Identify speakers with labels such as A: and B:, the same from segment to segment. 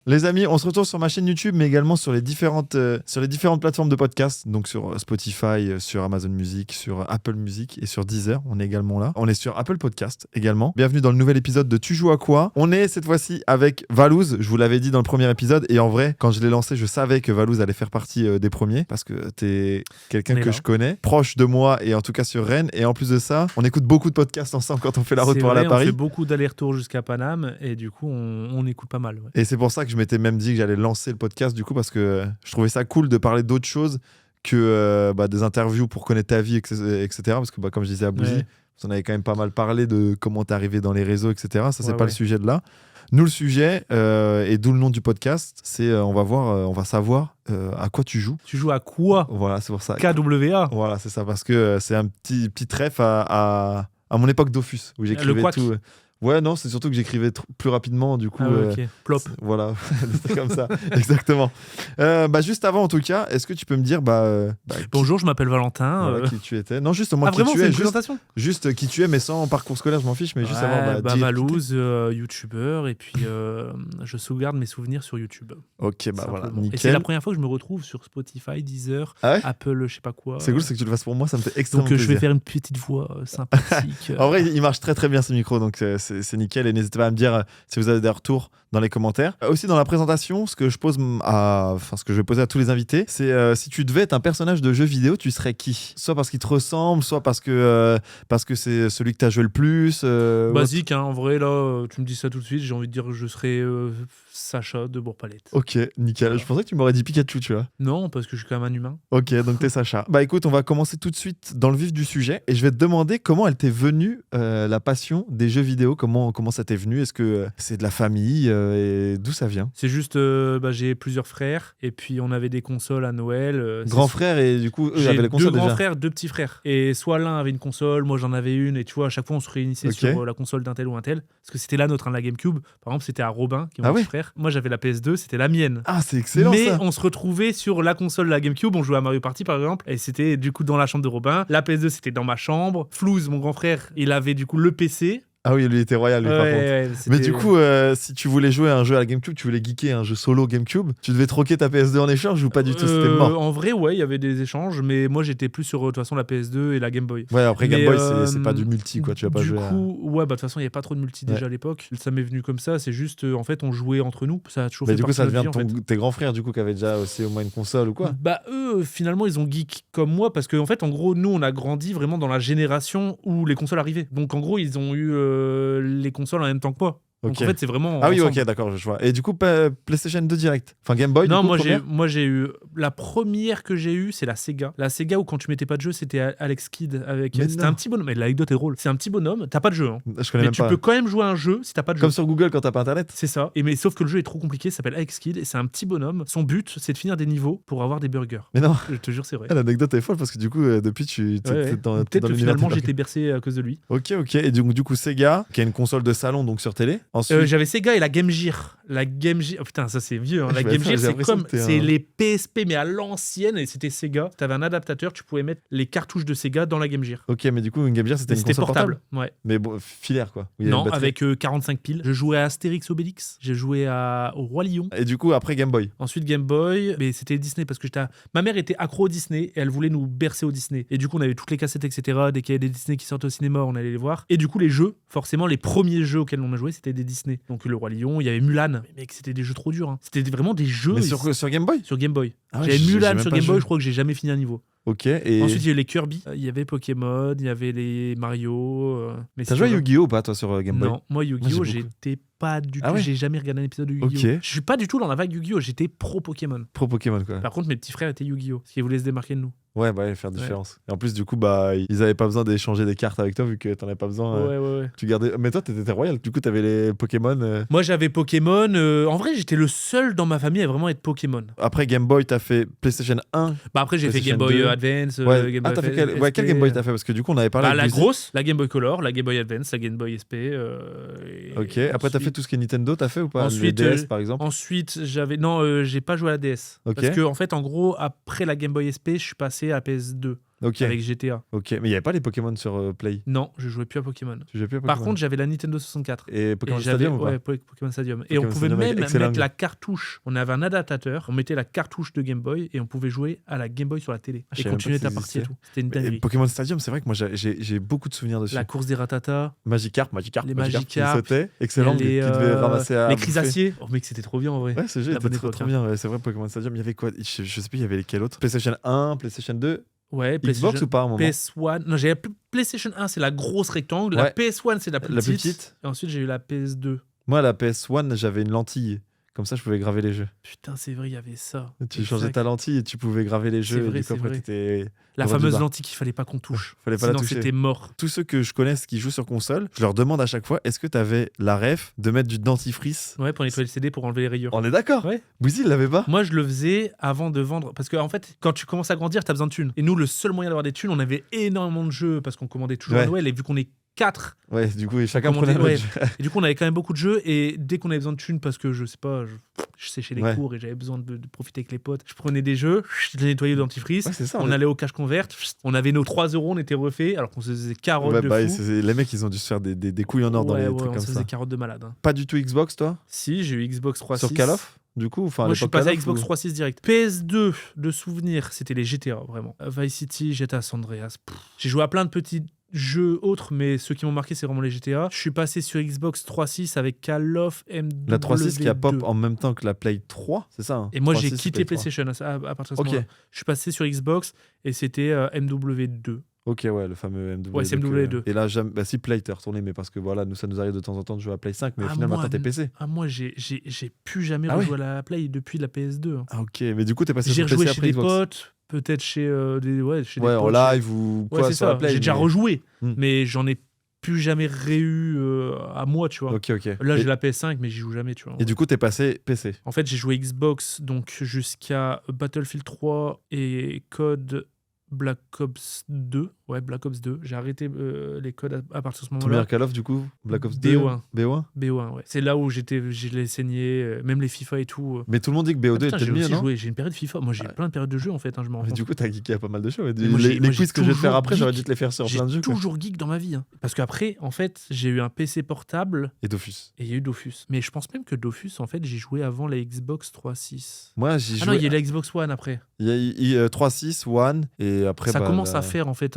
A: Les amis, on se retrouve sur ma chaîne YouTube, mais également sur les différentes plateformes de podcast, donc sur Spotify, sur Amazon Music, sur Apple Music et sur Deezer. On est également là. On est sur Apple Podcast également. Bienvenue dans le nouvel épisode de Tu joues à quoi ? On est cette fois-ci avec Valouz. Je vous l'avais dit dans le premier épisode, et en vrai, quand je l'ai lancé, je savais que Valouz allait faire partie des premiers parce que t'es quelqu'un que je connais, proche de moi et en tout cas sur Rennes. Et en plus de ça, on écoute beaucoup de podcasts ensemble quand on fait la route pour aller à Paris.
B: On fait beaucoup d'allers-retours jusqu'à Paname et du coup, on écoute pas mal. Ouais.
A: Et c'est pour ça que je m'étais même dit que j'allais lancer le podcast du coup, parce que je trouvais ça cool de parler d'autres choses que des interviews pour connaître ta vie, etc. Parce que comme je disais à Bouzy, vous en avez quand même pas mal parlé de comment t'es arrivé dans les réseaux, etc. Ça, c'est pas le sujet de là. Nous, le sujet, et d'où le nom du podcast, c'est on va savoir à quoi tu joues.
B: Tu joues à quoi ?
A: Voilà, c'est pour ça.
B: KWA.
A: Voilà, c'est ça, parce que c'est un petit trèfle à mon époque Dofus, où j'écrivais tout. Ouais, non, c'est surtout que j'écrivais plus rapidement, du coup.
B: Ok, plop.
A: Voilà, c'est comme ça, exactement. Juste avant, en tout cas, est-ce que tu peux me dire
B: bonjour, je m'appelle Valentin.
A: Qui tu étais. Non, juste moi, qui
B: vraiment,
A: tu es.
B: Une présentation
A: juste qui tu es, mais sans parcours scolaire, je m'en fiche, mais juste avant.
B: Valouz, youtubeur, et puis je sauvegarde mes souvenirs sur YouTube.
A: Ok, voilà, nickel.
B: Et c'est la première fois que je me retrouve sur Spotify, Deezer, Apple, je sais pas quoi.
A: C'est cool, c'est que tu le fasses pour moi, ça me fait extrêmement plaisir.
B: Donc je vais faire une petite voix sympathique.
A: En vrai, il marche très très bien ce micro, donc c'est nickel, et n'hésitez pas à me dire si vous avez des retours dans les commentaires. Aussi dans la présentation, ce que je vais poser à tous les invités, c'est si tu devais être un personnage de jeu vidéo, tu serais qui ? Soit parce qu'il te ressemble, soit parce que c'est celui que tu as joué le plus.
B: Basique, en vrai, là, tu me dis ça tout de suite, j'ai envie de dire que je serais Sacha de Bourg-Palette.
A: Ok, nickel. Voilà. Je pensais que tu m'aurais dit Pikachu, tu vois.
B: Non, parce que je suis quand même un humain.
A: Ok, donc t'es Sacha. Écoute, on va commencer tout de suite dans le vif du sujet, et je vais te demander comment elle t'est venue, la passion des jeux vidéo, comment ça t'est venu, est-ce que c'est de la famille, et d'où ça vient ?
B: C'est juste, j'ai plusieurs frères, et puis on avait des consoles à Noël.
A: Grand frère, et du coup, eux avaient les consoles déjà.
B: 2 grands frères, 2 petits frères. Et soit l'un avait une console, moi j'en avais une, et tu vois, à chaque fois on se réunissait sur la console d'un tel ou un tel, parce que c'était la nôtre, la GameCube. Par exemple, c'était à Robin, qui est mon petit frère. Moi j'avais la PS2, c'était la mienne.
A: Ah, c'est excellent.
B: Mais
A: ça.
B: on se retrouvait sur la console de la GameCube, on jouait à Mario Party par exemple, et c'était du coup dans la chambre de Robin. La PS2 c'était dans ma chambre. Flouz, mon grand frère, il avait du coup le PC.
A: Ah oui, lui était royal, lui, par contre. Mais du coup, si tu voulais jouer à un jeu à la GameCube, tu voulais geeker un jeu solo GameCube, tu devais troquer ta PS2 en échange ou pas du tout, c'était mort ?
B: En vrai, il y avait des échanges, mais moi j'étais plus sur de toute façon la PS2 et la Game Boy.
A: Ouais, après Game Boy, c'est pas du multi, quoi, tu vas pas jouer.
B: Du coup, de toute façon, il n'y avait pas trop de multi déjà à l'époque. Ça m'est venu comme ça, c'est juste, en fait, on jouait entre nous. Ça a toujours fait
A: du coup, ça devient
B: vie,
A: tes grands frères, du coup, qui avaient déjà aussi au moins une console ou quoi ?
B: Eux, finalement, ils ont geek comme moi, parce qu'en fait, en gros, nous, on a grandi vraiment dans la génération où les consoles arrivaient. Donc, en gros, ils ont eu les consoles en même temps que moi. Donc en fait, c'est vraiment.
A: Ah oui, ok, d'accord, je vois. Et du coup, PlayStation 2 direct. Enfin, Game Boy.
B: Non,
A: du coup,
B: moi j'ai eu. La première que j'ai eue, c'est la Sega. La Sega où quand tu mettais pas de jeu, c'était Alex Kidd avec. C'était un petit bonhomme. Mais l'anecdote est drôle. C'est un petit bonhomme. T'as pas de jeu. Hein.
A: Je connais
B: mais
A: même
B: tu peux quand même jouer à un jeu si t'as pas de jeu.
A: Comme sur Google quand t'as pas internet.
B: C'est ça. Mais sauf que le jeu est trop compliqué. Ça s'appelle Alex Kidd et c'est un petit bonhomme. Son but, c'est de finir des niveaux pour avoir des burgers.
A: Mais non.
B: Je te jure, c'est vrai.
A: L'anecdote est folle parce que du coup, depuis,
B: peut-être que finalement, j'étais bercé à cause de lui.
A: Ok. Et du coup, Sega, qui a une console de salon donc sur télé.
B: Ensuite, j'avais Sega et la Game Gear. La Game Gear, oh putain, ça c'est vieux. Hein. La Game Gear, c'est les PSP mais à l'ancienne, et c'était Sega. T'avais un adaptateur, tu pouvais mettre les cartouches de Sega dans la Game Gear.
A: Ok, mais du coup, une Game Gear, c'était une console portable.
B: Ouais.
A: Mais bon, filaire quoi.
B: Non, avec 45 piles. Je jouais à Astérix Obélix. J'ai joué au Roi Lion.
A: Et du coup, après Game Boy.
B: Ensuite Game Boy, mais c'était Disney parce que ma mère était accro au Disney et elle voulait nous bercer au Disney. Et du coup, on avait toutes les cassettes, etc. Dès qu'il y avait des Disney qui sortaient au cinéma, on allait les voir. Et du coup, les jeux, forcément, les premiers jeux auxquels on a joué, c'était des Disney. Donc le Roi Lion, il y avait Mulan. Mais mec, c'était des jeux trop durs. Hein. C'était vraiment des jeux.
A: Mais sur Game Boy ?
B: Sur Game Boy.
A: Ah ouais,
B: j'avais Mulan sur Game Boy, je crois que j'ai jamais fini un niveau.
A: Ok. Et
B: ensuite, il y a eu les Kirby, il y avait Pokémon, il y avait les Mario.
A: T'as joué à Yu-Gi-Oh ou pas, toi, sur Game Boy ?
B: Non, moi, Yu-Gi-Oh, j'étais pas du tout. J'ai jamais regardé un épisode de Yu-Gi-Oh.
A: Okay.
B: Je suis pas du tout dans la vague Yu-Gi-Oh, j'étais pro Pokémon.
A: Pro Pokémon, quoi.
B: Par contre, mes petits frères étaient Yu-Gi-Oh, parce qu'ils voulaient se démarquer de nous.
A: Ouais, faire différence. Et en plus, du coup, ils avaient pas besoin d'échanger des cartes avec toi vu que t'en avais pas besoin.
B: Ouais.
A: Tu gardais. Mais toi, t'étais royal. Du coup, t'avais les Pokémon.
B: Moi, j'avais Pokémon. En vrai, j'étais le seul dans ma famille à vraiment être Pokémon.
A: Après Game Boy, t'as fait PlayStation 1.
B: Après, j'ai fait Game Boy Advance.
A: Ouais.
B: Game Boy
A: t'as fait quel Game Boy t'as fait ? Parce que du coup, on avait parlé.
B: La grosse, la Game Boy Color, la Game Boy Advance, la Game Boy SP.
A: Ok. Après, t'as fait tout ce qui est Nintendo, t'as fait ou pas ?
B: Ensuite,
A: les DS, par exemple.
B: Ensuite, j'ai pas joué à la DS. Okay. Parce que, en fait, en gros, après la Game Boy SP, je suis passé à PS2.
A: Ok.
B: avec GTA.
A: Ok, mais il n'y avait pas les Pokémon sur Play.
B: Non, je jouais plus à Pokémon.
A: Tu jouais plus à
B: Par
A: Pokémon.
B: contre, j'avais la Nintendo 64.
A: Et Pokémon
B: Et j'avais
A: Stadium ou pas
B: Pokémon Stadium. Et
A: Pokémon
B: on pouvait
A: Stadium avec
B: même
A: Excellent.
B: mettre la cartouche. On avait un adaptateur, on mettait la cartouche de Game Boy et on pouvait jouer à la Game Boy sur la télé.
A: Je
B: Et
A: savais même
B: continuer
A: pas que
B: ta
A: ça
B: partie et
A: existait.
B: tout. C'était une
A: Et
B: dinguerie.
A: Pokémon Stadium, c'est vrai que moi j'ai beaucoup de souvenirs dessus.
B: La course des Ratata,
A: Magikarp,
B: les
A: qui
B: Magikarp,
A: sautait. Excellent, qui devait ramasser à
B: les
A: bouffer.
B: Chrysaciers. Oh mec, c'était trop bien en vrai.
A: Ouais, ce jeu
B: La
A: était
B: bonne
A: trop,
B: époque,
A: trop
B: hein.
A: bien. Ouais, c'est vrai, Pokémon Stadium, il y avait quoi je sais plus, il y avait lesquels autres PlayStation 1, PlayStation 2,
B: Ouais,
A: Xbox ou pas à un moment
B: PS1. Non, j'avais PlayStation 1, c'est la grosse rectangle.
A: Ouais.
B: La PS1, c'est la plus
A: La plus
B: petite.
A: petite.
B: Et ensuite, j'ai eu la PS2.
A: Moi, la PS1, j'avais une lentille. Comme ça, je pouvais graver les jeux.
B: Putain, c'est vrai, il y avait ça.
A: Tu
B: Exact.
A: changeais ta lentille et tu pouvais graver les
B: C'est
A: jeux.
B: vrai,
A: et du coup,
B: c'est
A: après,
B: vrai.
A: t'étais
B: La
A: droit du
B: fameuse
A: bas.
B: lentille qu'il fallait pas qu'on touche.
A: Fallait pas la
B: Sinon,
A: toucher.
B: c'était mort.
A: Tous ceux que je connaisse qui jouent sur console, je leur demande à chaque fois est-ce que t'avais la ref de mettre du dentifrice
B: Ouais, pour nettoyer le CD, pour enlever les rayures.
A: On est d'accord
B: Ouais.
A: Bouzy, il l'avait pas
B: Moi, je le faisais avant de vendre. Parce que, en fait, quand tu commences à grandir, t'as besoin de thunes. Et nous, le seul moyen d'avoir des thunes, on avait énormément de jeux parce qu'on commandait toujours
A: Ouais.
B: à Noël. Et vu qu'on est 4,
A: Ouais, du coup, chacun
B: Commandé,
A: prenait un
B: ouais.
A: autre jeu.
B: et du coup, on avait quand même beaucoup de jeux. Et dès qu'on avait besoin de thunes, parce que je sais pas, je séchais les
A: Ouais.
B: cours et j'avais besoin de profiter avec les potes, je prenais des jeux, je les nettoyais au dentifrice.
A: Ouais, c'est ça.
B: On allait au cash convert, on avait nos 3 euros, on était refait, alors qu'on se faisait carottes
A: Ouais,
B: de
A: bah,
B: fou.
A: les mecs, ils ont dû se faire des couilles en or dans
B: Ouais,
A: les
B: ouais,
A: trucs
B: on
A: comme
B: se
A: ça.
B: faisait carottes de malade. Hein.
A: Pas du tout Xbox, toi
B: Si, j'ai eu Xbox 3.6.
A: Sur Call of Du coup, enfin,
B: Moi, je suis
A: l'époque
B: passé à
A: Call of,
B: Xbox
A: ou-
B: 3.6 direct. PS2, de souvenirs, c'était les GTA, vraiment. Vice City, GTA San Andreas. J'ai joué à plein de petits jeux autres, mais ceux qui m'ont marqué, c'est vraiment les GTA. Je suis passé sur Xbox 3.6 avec Call of MW2.
A: La 3.6 qui a pop en même temps que la Play 3, c'est ça hein
B: Et moi, j'ai
A: 3.6,
B: quitté
A: Play 3.
B: PlayStation à partir de ce
A: Ok.
B: moment-là. Je suis passé sur Xbox et c'était MW2.
A: Ok, ouais, le fameux MW2.
B: Ouais, c'est MW2.
A: Et là, bah si Play, t'es retourné, mais parce que voilà, nous, ça nous arrive de temps en temps de jouer à Play 5, mais
B: Ah,
A: finalement,
B: moi,
A: maintenant, t'es PC.
B: Ah, moi, j'ai plus jamais
A: Ah
B: rejoué à la Play depuis la PS2. hein.
A: Ah, ok, mais du coup, t'es passé
B: J'ai
A: sur PC
B: rejoué chez
A: après
B: des
A: Xbox.
B: potes, peut-être chez des
A: Ouais, en
B: potes,
A: live ou
B: Ouais,
A: quoi
B: c'est
A: sur la
B: ça.
A: Play.
B: J'ai déjà
A: mais-
B: rejoué,
A: Hmm.
B: mais j'en ai plus jamais réu à moi, tu vois.
A: Ok, ok.
B: Là,
A: et,
B: j'ai la PS5, mais j'y joue jamais, tu vois.
A: et du coup, t'es passé PC.
B: En fait, j'ai joué Xbox donc jusqu'à Battlefield 3 et Code Black Ops 2. Ouais, Black Ops 2. J'ai arrêté les codes à partir de ce moment-là.
A: Première Call of, du coup Black Ops 2
B: BO1.
A: BO1
B: BO1, ouais. C'est là où je l'ai saigné, même les FIFA et tout.
A: Mais tout le monde dit que BO2
B: Putain,
A: était
B: j'ai
A: le mieux,
B: aussi
A: non
B: joué. J'ai une période FIFA. Moi, j'ai
A: Ouais.
B: plein de périodes de jeu, en fait, hein, je m'en rends
A: Mais
B: compte.
A: du coup, t'as geeké à pas mal de choses.
B: Mais moi, j'ai
A: Les quiz que je vais te faire
B: toujours
A: après, j'aurais dû
B: geek.
A: te les faire sur
B: J'ai
A: plein de jeux. quoi.
B: toujours geek dans ma vie. Hein. Parce qu'après, en fait, j'ai eu un PC portable
A: Et Dofus.
B: et il y a eu Dofus. Mais je pense même que Dofus, en fait, j'ai joué avant la Xbox 3.6.
A: Moi, j'y
B: Ah non,
A: jouais.
B: il y a la Xbox One après.
A: Il y a eu 3.6, One, et après.
B: Ça
A: bah,
B: commence
A: la-
B: à faire, en fait,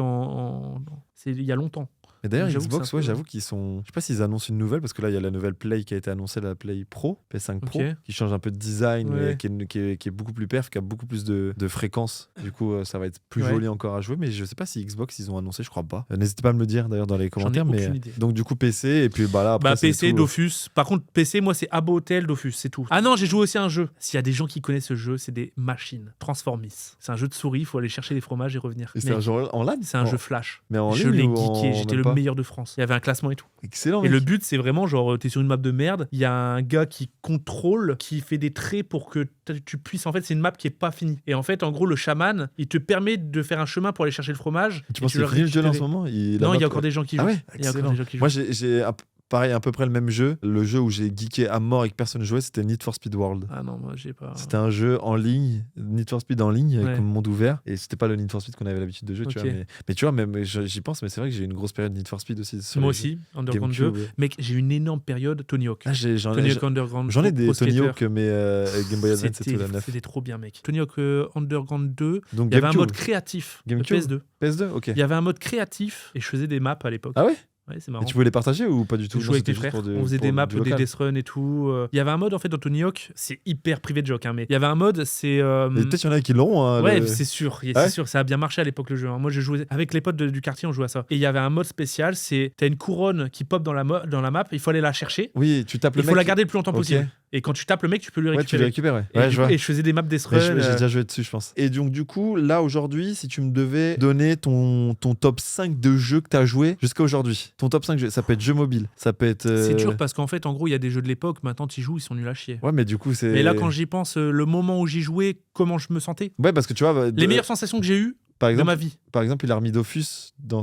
B: c'est il y a longtemps.
A: Et d'ailleurs,
B: J'avoue que
A: Xbox,
B: c'est un
A: ouais,
B: peu-
A: j'avoue qu'ils sont. Je sais pas s'ils annoncent une nouvelle, parce que là, il y a la nouvelle Play qui a été annoncée, la Play Pro, PS5 Pro,
B: Ok.
A: qui change un peu de design,
B: Ouais.
A: mais qui est beaucoup plus perf, qui a beaucoup plus de fréquences. Du coup, ça va être plus
B: Ouais.
A: joli encore à jouer, mais je sais pas si Xbox, ils ont annoncé, je crois pas. N'hésitez pas à me le dire d'ailleurs dans les
B: J'en ai
A: commentaires. Mais...
B: aucune idée.
A: Donc, du coup, PC, et puis bah là, après.
B: Bah
A: c'est
B: PC,
A: tout.
B: Dofus. Par contre, PC, moi, c'est Abo Hotel, Dofus, c'est tout. Ah non, j'ai joué aussi à un jeu. S'il y a des gens qui connaissent ce jeu, c'est des machines. Transformis. C'est un jeu de souris, il faut aller chercher les fromages et revenir.
A: Et c'est
B: Mec,
A: un jeu en LAN
B: c'est un jeu flash.
A: Mais en
B: Je
A: ligne
B: l'ai
A: ou en-
B: geeké, j'étais
A: même
B: le
A: pas
B: meilleur de France. Il y avait un classement et tout.
A: Excellent,
B: Et
A: mec.
B: le but, c'est vraiment genre, t'es sur une map de merde, il y a un gars qui contrôle, qui fait des traits pour que tu puisses. En fait, c'est une map qui est pas finie. Et en fait, en gros, le chaman, il te permet de faire un chemin pour aller chercher le fromage.
A: Tu
B: et
A: penses qu'il
B: le
A: finit le jeu là en ce
B: récupérer.
A: moment
B: Non, il y a encore des gens qui jouent.
A: Ah ouais,
B: Il y a encore
A: excellent.
B: des gens qui jouent.
A: Moi, j'ai pareil, à peu près le même jeu. Le jeu où j'ai geeké à mort et que personne jouait, c'était Need for Speed World.
B: Ah non, moi, j'ai pas.
A: C'était un jeu en ligne, Need for Speed en ligne, avec
B: Ouais.
A: un monde ouvert. Et c'était pas le Need for Speed qu'on avait l'habitude de jouer, tu
B: Ok.
A: vois. Mais tu vois, même j'y pense, mais c'est vrai que j'ai eu une grosse période Need for Speed aussi. Sur
B: Moi
A: les jeux.
B: aussi, Underground 2.
A: GameCube, ouais.
B: Mec, j'ai eu une énorme période Tony Hawk.
A: Ah,
B: Tony Hawk Underground.
A: j'en ai des
B: Pro
A: Tony
B: Skater.
A: Hawk, mais avec Game Boy Advance et tout, la 9.
B: C'était trop bien, mec. Tony Hawk Underground 2.
A: Donc
B: Il y avait un
A: GameCube.
B: mode créatif. de
A: GameCube.
B: PS2.
A: PS2, ok.
B: Il y avait un mode créatif et je faisais des maps à l'époque.
A: Ah ouais
B: Ouais, c'est
A: Et
B: marrant.
A: tu pouvais les partager ou pas du tout?
B: Je
A: Non,
B: jouais avec
A: c'était
B: tes
A: juste
B: frères,
A: pour du-
B: on faisait
A: pour
B: des maps,
A: du
B: des
A: local.
B: Death Run et tout. Il y avait un mode en fait dans Tony Hawk, c'est hyper privé de joke, hein, mais il y avait un mode, c'est.
A: Et peut-être il y en a qui l'auront. Hein,
B: Ouais,
A: le-
B: c'est sûr,
A: Ouais.
B: c'est sûr, ça a bien marché à l'époque le jeu. Hein. Moi, je jouais avec les potes du quartier, on jouait à ça. Et il y avait un mode spécial, c'est t'as une couronne qui pop dans la map, il faut aller la chercher.
A: Oui, tu tapes le
B: Il
A: mec.
B: faut la garder le plus longtemps
A: Ok.
B: possible. Et quand tu tapes le mec, tu peux lui
A: Ouais, tu le
B: récupérer.
A: récupères, ouais.
B: Et,
A: Ouais,
B: du
A: je
B: coup-
A: vois.
B: et je faisais des maps Death
A: Mais
B: Run.
A: j'ai déjà joué dessus, je pense. Et donc, du coup, là, aujourd'hui, si tu me devais donner ton top 5 de jeux que tu as joué jusqu'à aujourd'hui, ton top 5 jeux, ça peut être jeux mobiles, ça peut être.
B: C'est dur parce qu'en fait, en gros, il y a des jeux de l'époque, maintenant tu y joues, ils sont nuls à chier.
A: Ouais, mais du coup, c'est.
B: Mais là, quand j'y pense, le moment où j'y jouais, comment je me sentais,
A: Ouais, parce que tu vois.
B: les meilleures sensations que j'ai eues
A: Par
B: de
A: exemple,
B: ma vie.
A: par exemple, il a remis Dofus dans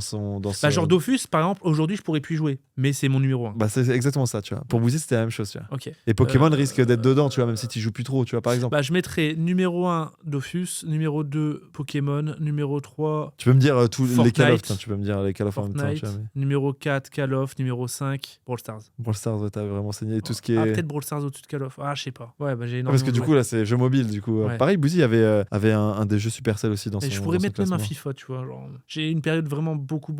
B: Bah, genre Dofus, par exemple, aujourd'hui, je pourrais plus y jouer, mais c'est mon numéro 1.
A: Bah, c'est exactement ça, tu vois. Pour Bouzy, c'était la même chose, tu vois.
B: Ok.
A: Et Pokémon risque d'être dedans, tu vois, même si tu joues plus trop, tu vois, par exemple.
B: Bah, je mettrais numéro 1 Dofus, numéro 2 Pokémon, numéro 3
A: Tu peux me dire tous les
B: Fortnite.
A: Call of, tu peux me dire les Call of en même temps,
B: Fortnite,
A: tu vois. Mais...
B: numéro 4 Call of, numéro 5 Brawl Stars.
A: Brawl Stars, ouais, t'as vraiment saigné tout ce qui est.
B: Ah, peut-être Brawl Stars au-dessus de Call of. Ah, je sais pas. Ouais, bah j'ai énormément
A: Parce que du
B: joué.
A: coup, là, c'est jeu mobile, du coup.
B: Ouais.
A: Pareil, Bouzy avait un des jeux Supercell aussi dans son
B: Et je pourrais
A: dans son
B: mettre même un
A: classement.
B: FIFA, tu vois. Genre, j'ai une période vraiment beaucoup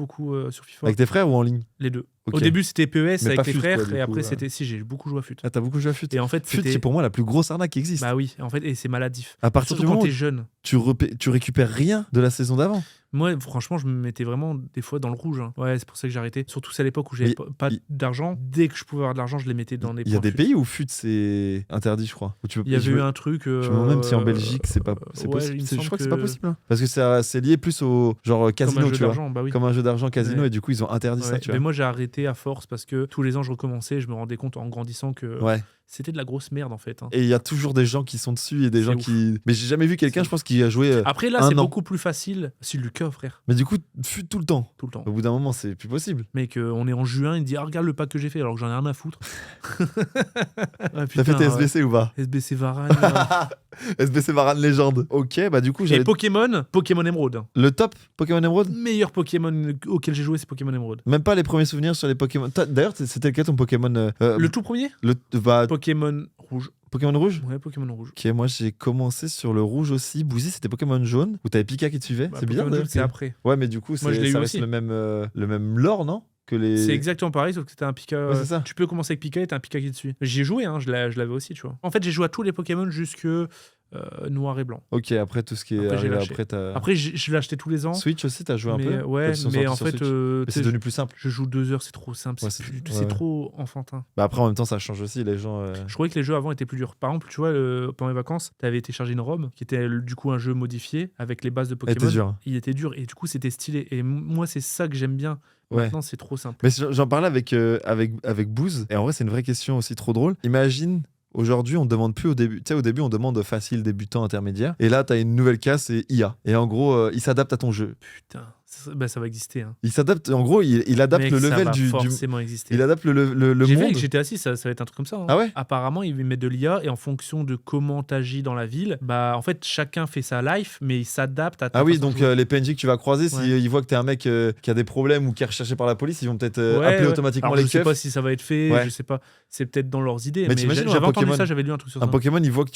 B: sur FIFA.
A: Avec tes frères ou en ligne?
B: Les deux.
A: Ok.
B: Au début, c'était PES
A: Mais
B: avec
A: pas
B: les
A: FUT,
B: frères,
A: quoi, du
B: et
A: coup,
B: après,
A: ouais.
B: c'était. Si, j'ai beaucoup joué à FUT.
A: Ah, t'as beaucoup joué à FUT.
B: Et en fait,
A: FUT,
B: c'était.
A: c'est pour moi la plus grosse arnaque qui existe.
B: Bah oui, en fait, et c'est maladif.
A: À partir
B: Surtout
A: du
B: quand
A: moment où
B: t'es jeune.
A: tu récupères rien de la saison d'avant.
B: Moi, franchement, je me mettais vraiment des fois dans le rouge. Hein. Ouais, c'est pour ça que j'ai arrêté. Surtout c'est à l'époque où j'avais
A: Mais
B: pas d'argent. Dès que je pouvais avoir de l'argent, je les mettais dans des
A: Il y a
B: points
A: des
B: FUT.
A: pays où FUT c'est interdit, je crois. Où tu peux,
B: Il y avait
A: je
B: eu
A: me-
B: un truc.
A: je me demande même si en Belgique c'est pas
B: ouais,
A: possible.
B: il me
A: Je
B: semble
A: crois que c'est pas
B: que-
A: possible. Hein. Parce que c'est lié plus au genre
B: Comme
A: casino,
B: un jeu
A: tu vois.
B: d'argent, bah oui.
A: Comme un jeu d'argent casino
B: Ouais.
A: et du coup ils ont interdit ça,
B: Ouais,
A: tu
B: mais
A: vois.
B: moi j'ai arrêté à force parce que tous les ans je recommençais et je me rendais compte en grandissant que
A: Ouais.
B: c'était de la grosse merde en fait. Hein.
A: Et il y a toujours des gens qui sont dessus et des
B: C'est
A: gens
B: ouf.
A: qui. Mais j'ai jamais vu quelqu'un,
B: C'est
A: je pense, qui a joué.
B: Après là
A: un
B: c'est
A: an.
B: beaucoup plus facile. C'est Lucas frère,
A: Mais du coup, FUT tout le temps.
B: tout le temps.
A: Au bout d'un moment, c'est plus possible.
B: Mec, on est en juin, il dit ah, regarde le pack que j'ai fait alors que j'en ai rien à foutre. Ah,
A: T'as
B: putain,
A: fait tes
B: ouais.
A: SBC ou pas?
B: SBC Varane.
A: SBC Varane légende. Ok, bah du coup,
B: Et
A: j'avais.
B: Pokémon Emerald.
A: Le top Pokémon Emerald?
B: Meilleur Pokémon auquel j'ai joué, c'est Pokémon Emerald.
A: Même pas les premiers souvenirs sur les Pokémon. D'ailleurs, c'était lequel ton Pokémon
B: Le tout premier
A: bah,
B: Pokémon rouge.
A: Pokémon rouge?
B: Ouais, Pokémon rouge.
A: Ok, moi j'ai commencé sur le rouge aussi. Bouzy, c'était Pokémon jaune où t'avais Pika qui te suivait.
B: Bah,
A: c'est bizarre.
B: Pokémon
A: d'ailleurs,
B: jaune, c'est après.
A: Ouais, mais du coup,
B: Moi, je l'ai eu
A: ça reste
B: aussi.
A: le même lore, non? Que les.
B: C'est exactement pareil, sauf que c'était un Pika.
A: Ouais, c'est ça.
B: Tu peux commencer avec Pika et t'as un Pika qui te suit. J'y ai joué, hein, je l'avais aussi, tu vois. En fait, j'ai joué à tous les Pokémon jusque noir et blanc.
A: Ok, après tout ce qui est
B: Après, j'ai
A: arrivé
B: lâché.
A: après, t'as.
B: Après, je l'ai acheté tous les ans.
A: Switch aussi, t'as joué un
B: mais,
A: peu?
B: ouais,
A: Quand ils sont
B: mais en
A: sortis
B: fait,
A: sur Switch. Mais
B: tu
A: c'est
B: sais,
A: devenu plus simple.
B: je joue 2 heures, c'est trop simple,
A: Ouais,
B: c'est
A: ouais.
B: c'est trop enfantin.
A: Bah après, en même temps, ça change aussi. Les gens.
B: Je trouvais que les jeux avant étaient plus durs. Par exemple, tu vois, pendant les vacances, t'avais téléchargé une ROM qui était du coup un jeu modifié avec les bases de
A: Elle
B: Pokémon.
A: était dure.
B: Il était dur et du coup, c'était stylé. Et moi, c'est ça que j'aime bien.
A: Ouais.
B: Maintenant, c'est trop simple.
A: Mais j'en parlais avec Booz, et en vrai, c'est une vraie question aussi trop drôle. Imagine. Aujourd'hui, on demande plus au début. Tu sais, au début, on demande facile, débutant, intermédiaire. Et là, tu as une nouvelle case, c'est IA. Et en gros, il s'adapte à ton jeu.
B: Putain, ça va exister. Hein.
A: Il s'adapte. En gros, il adapte
B: Mec,
A: le
B: ça
A: level
B: va
A: du.
B: forcément exister.
A: Il adapte le
B: J'ai vu
A: monde.
B: avec GTA 6, ça va être un truc comme ça. Hein.
A: Ah ouais?
B: Apparemment, ils mettent de l'IA et en fonction de comment t'agis dans la ville, bah en fait, chacun fait sa life, mais il s'adapte à ta
A: Ah oui,
B: façon de
A: donc
B: jouer.
A: les PNJ que tu vas croiser, s'ils
B: Ouais.
A: voient que t'es un mec qui a des problèmes ou qui est recherché par la police, ils vont peut-être
B: Ouais,
A: appeler
B: ouais.
A: automatiquement
B: Alors,
A: les
B: je sais
A: keufs.
B: pas si ça va être fait,
A: Ouais.
B: je sais pas. C'est peut-être dans leurs idées.
A: Mais
B: Mais
A: t'imagines un
B: j'avais entendu
A: Pokémon-
B: ça, j'avais lu un truc sur
A: Un
B: ça.
A: Pokémon, il voit que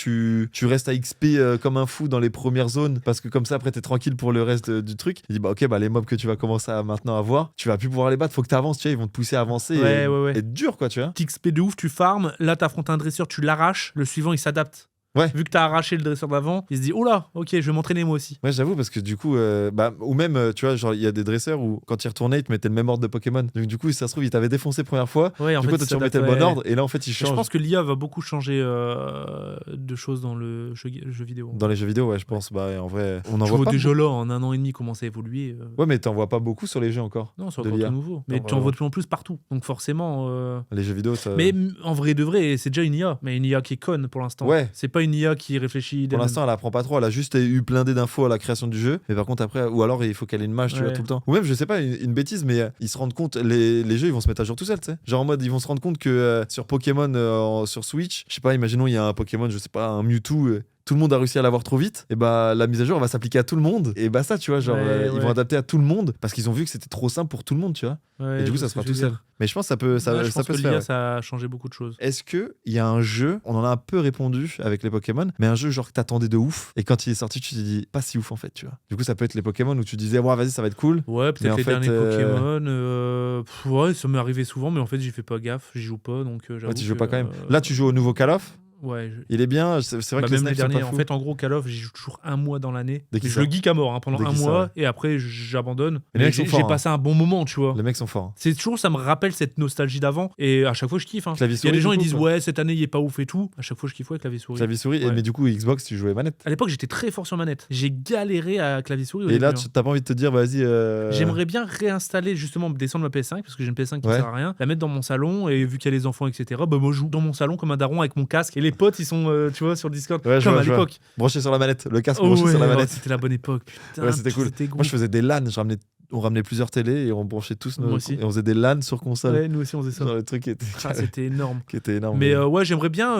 A: tu restes à XP comme un fou dans les premières zones parce que comme ça, après, t'es tranquille pour le reste du truc. Il dit, bah ok, bah les mobs que tu vas commencer à maintenant avoir, tu vas plus pouvoir les battre, faut que t'avances, tu vois, ils vont te pousser à avancer
B: Ouais,
A: et,
B: ouais.
A: et dur, quoi, tu vois.
B: Petit XP de ouf, tu farmes, là t'affrontes un dresseur, tu l'arraches, le suivant il s'adapte.
A: Ouais.
B: Vu que t'as arraché le dresseur d'avant, il se dit oh là, ok, je vais m'entraîner moi aussi.
A: Ouais, j'avoue, parce que du coup, ou même, tu vois, genre, il y a des dresseurs où quand ils retournaient, ils te mettaient le même ordre de Pokémon. Donc, du coup, si ça se trouve, ils t'avaient défoncé la première fois.
B: Ouais, en
A: Du
B: fait,
A: coup, toi,
B: il
A: tu remettais le
B: s'adapte,
A: bon
B: ouais.
A: ordre et là, en fait, ils
B: Et je
A: changent.
B: pense que l'IA va beaucoup changer de choses dans le jeu vidéo.
A: Dans les jeux vidéo, ouais, je pense. Bah, en vrai, on en
B: Je
A: voit
B: vois
A: pas.
B: déjà là, en un an et demi, comment ça a évolué.
A: Ouais, mais t'en vois pas beaucoup sur les jeux encore.
B: Non, c'est
A: de
B: encore
A: l'IA.
B: tout nouveau. Mais
A: Non,
B: tu en vois de plus en plus partout. Donc forcément.
A: Les jeux vidéo, ça.
B: Mais en vrai de vrai, c'est déjà une IA. Mais une IA qui est conne pour l'instant.
A: Ouais.
B: C'est pas une IA qui réfléchit.
A: Pour
B: d'elle-même.
A: l'instant, elle apprend pas trop. Elle a juste eu blindé d'infos à la création du jeu. Mais par contre, après, ou alors il faut qu'elle ait une mage, tu vois,
B: Ouais.
A: tout le temps. Ou même, je sais pas, une bêtise, mais ils se rendent compte, les jeux, ils vont se mettre à jour tout seuls, tu sais. Genre en mode, ils vont se rendre compte que sur Pokémon, sur Switch, je sais pas, imaginons, il y a un Pokémon, je sais pas, un Mewtwo. Tout le monde a réussi à l'avoir trop vite, et bah la mise à jour elle va s'appliquer à tout le monde, et bah ça tu vois, genre
B: Ouais,
A: ils
B: ouais.
A: vont adapter à tout le monde parce qu'ils ont vu que c'était trop simple pour tout le monde, tu vois.
B: Ouais,
A: Et du coup
B: je
A: ça
B: vois
A: se fera
B: ce
A: tout
B: que je veux
A: seul.
B: dire.
A: Mais je pense que ça peut,
B: Ouais, je
A: ça
B: pense
A: peut
B: que
A: se
B: l'IA,
A: faire.
B: ça a changé beaucoup de choses.
A: Est-ce que il y a un jeu, on en a un peu répondu avec les Pokémon, mais un jeu genre que t'attendais de ouf, et quand il est sorti tu t'es dit pas si ouf en fait, tu vois. Du coup ça peut être les Pokémon où tu disais ouais vas-y ça va être cool.
B: Ouais,
A: Mais
B: peut-être
A: en
B: les
A: fait,
B: derniers Pokémon. Ouais, ça m'est arrivé souvent, mais en fait, j'y fais pas gaffe, j'y joue pas, donc j'avoue.
A: Ouais, tu joues
B: que,
A: pas quand même. Là tu joues au nouveau Call of.
B: Ouais.
A: Il est bien, c'est vrai
B: Bah,
A: que les
B: même les
A: snipes sont
B: derniers,
A: pas
B: en
A: fous.
B: fait, en gros, Call of, j'y joue toujours un mois dans l'année.
A: Dès qu'il
B: Je le
A: sort.
B: geek à mort pendant
A: Dès
B: un
A: qu'il
B: mois,
A: sort.
B: et après, j'abandonne.
A: Et les
B: Mais
A: mecs sont
B: j'ai
A: forts,
B: passé un bon moment, tu vois.
A: Les mecs sont forts. Hein.
B: C'est toujours, ça me rappelle cette nostalgie d'avant, et à chaque fois, je kiffe. Hein. Il y a
A: Clavier-souris,
B: des gens,
A: du
B: ils
A: coup,
B: disent,
A: quoi.
B: ouais, cette année, il est pas ouf et tout. À chaque fois, je kiffe avec clavier-souris.
A: Clavier-souris,
B: Ouais.
A: mais du coup Xbox tu jouais manette.
B: À l'époque, j'étais très fort sur manette. J'ai galéré à clavier-souris. au
A: Et là
B: début, hein.
A: tu t'as pas envie de te dire vas-y.
B: J'aimerais bien réinstaller, justement, descendre ma PS5 parce que j'ai une PS5 qui
A: Ouais.
B: sert à rien, la mettre dans mon salon et vu qu'il y a les enfants, etc., bah moi je joue dans mon salon comme un daron avec mon casque et les potes, ils sont, tu vois, sur le Discord.
A: Ouais, je
B: comme
A: vois,
B: à
A: je vois.
B: l'époque.
A: Branché sur la manette, le casque
B: Oh,
A: branché
B: ouais,
A: sur la
B: oh,
A: manette.
B: c'était la bonne époque. Putain,
A: Ouais, c'était cool.
B: c'était
A: Moi, je faisais des LAN, on ramenait plusieurs télés et on branchait tous
B: Moi aussi.
A: et on faisait des LAN sur console.
B: Ouais, nous aussi, on faisait ça.
A: Genre le truc qui était,
B: Ah, c'était énorme.
A: qui était énorme.
B: Mais ouais, j'aimerais bien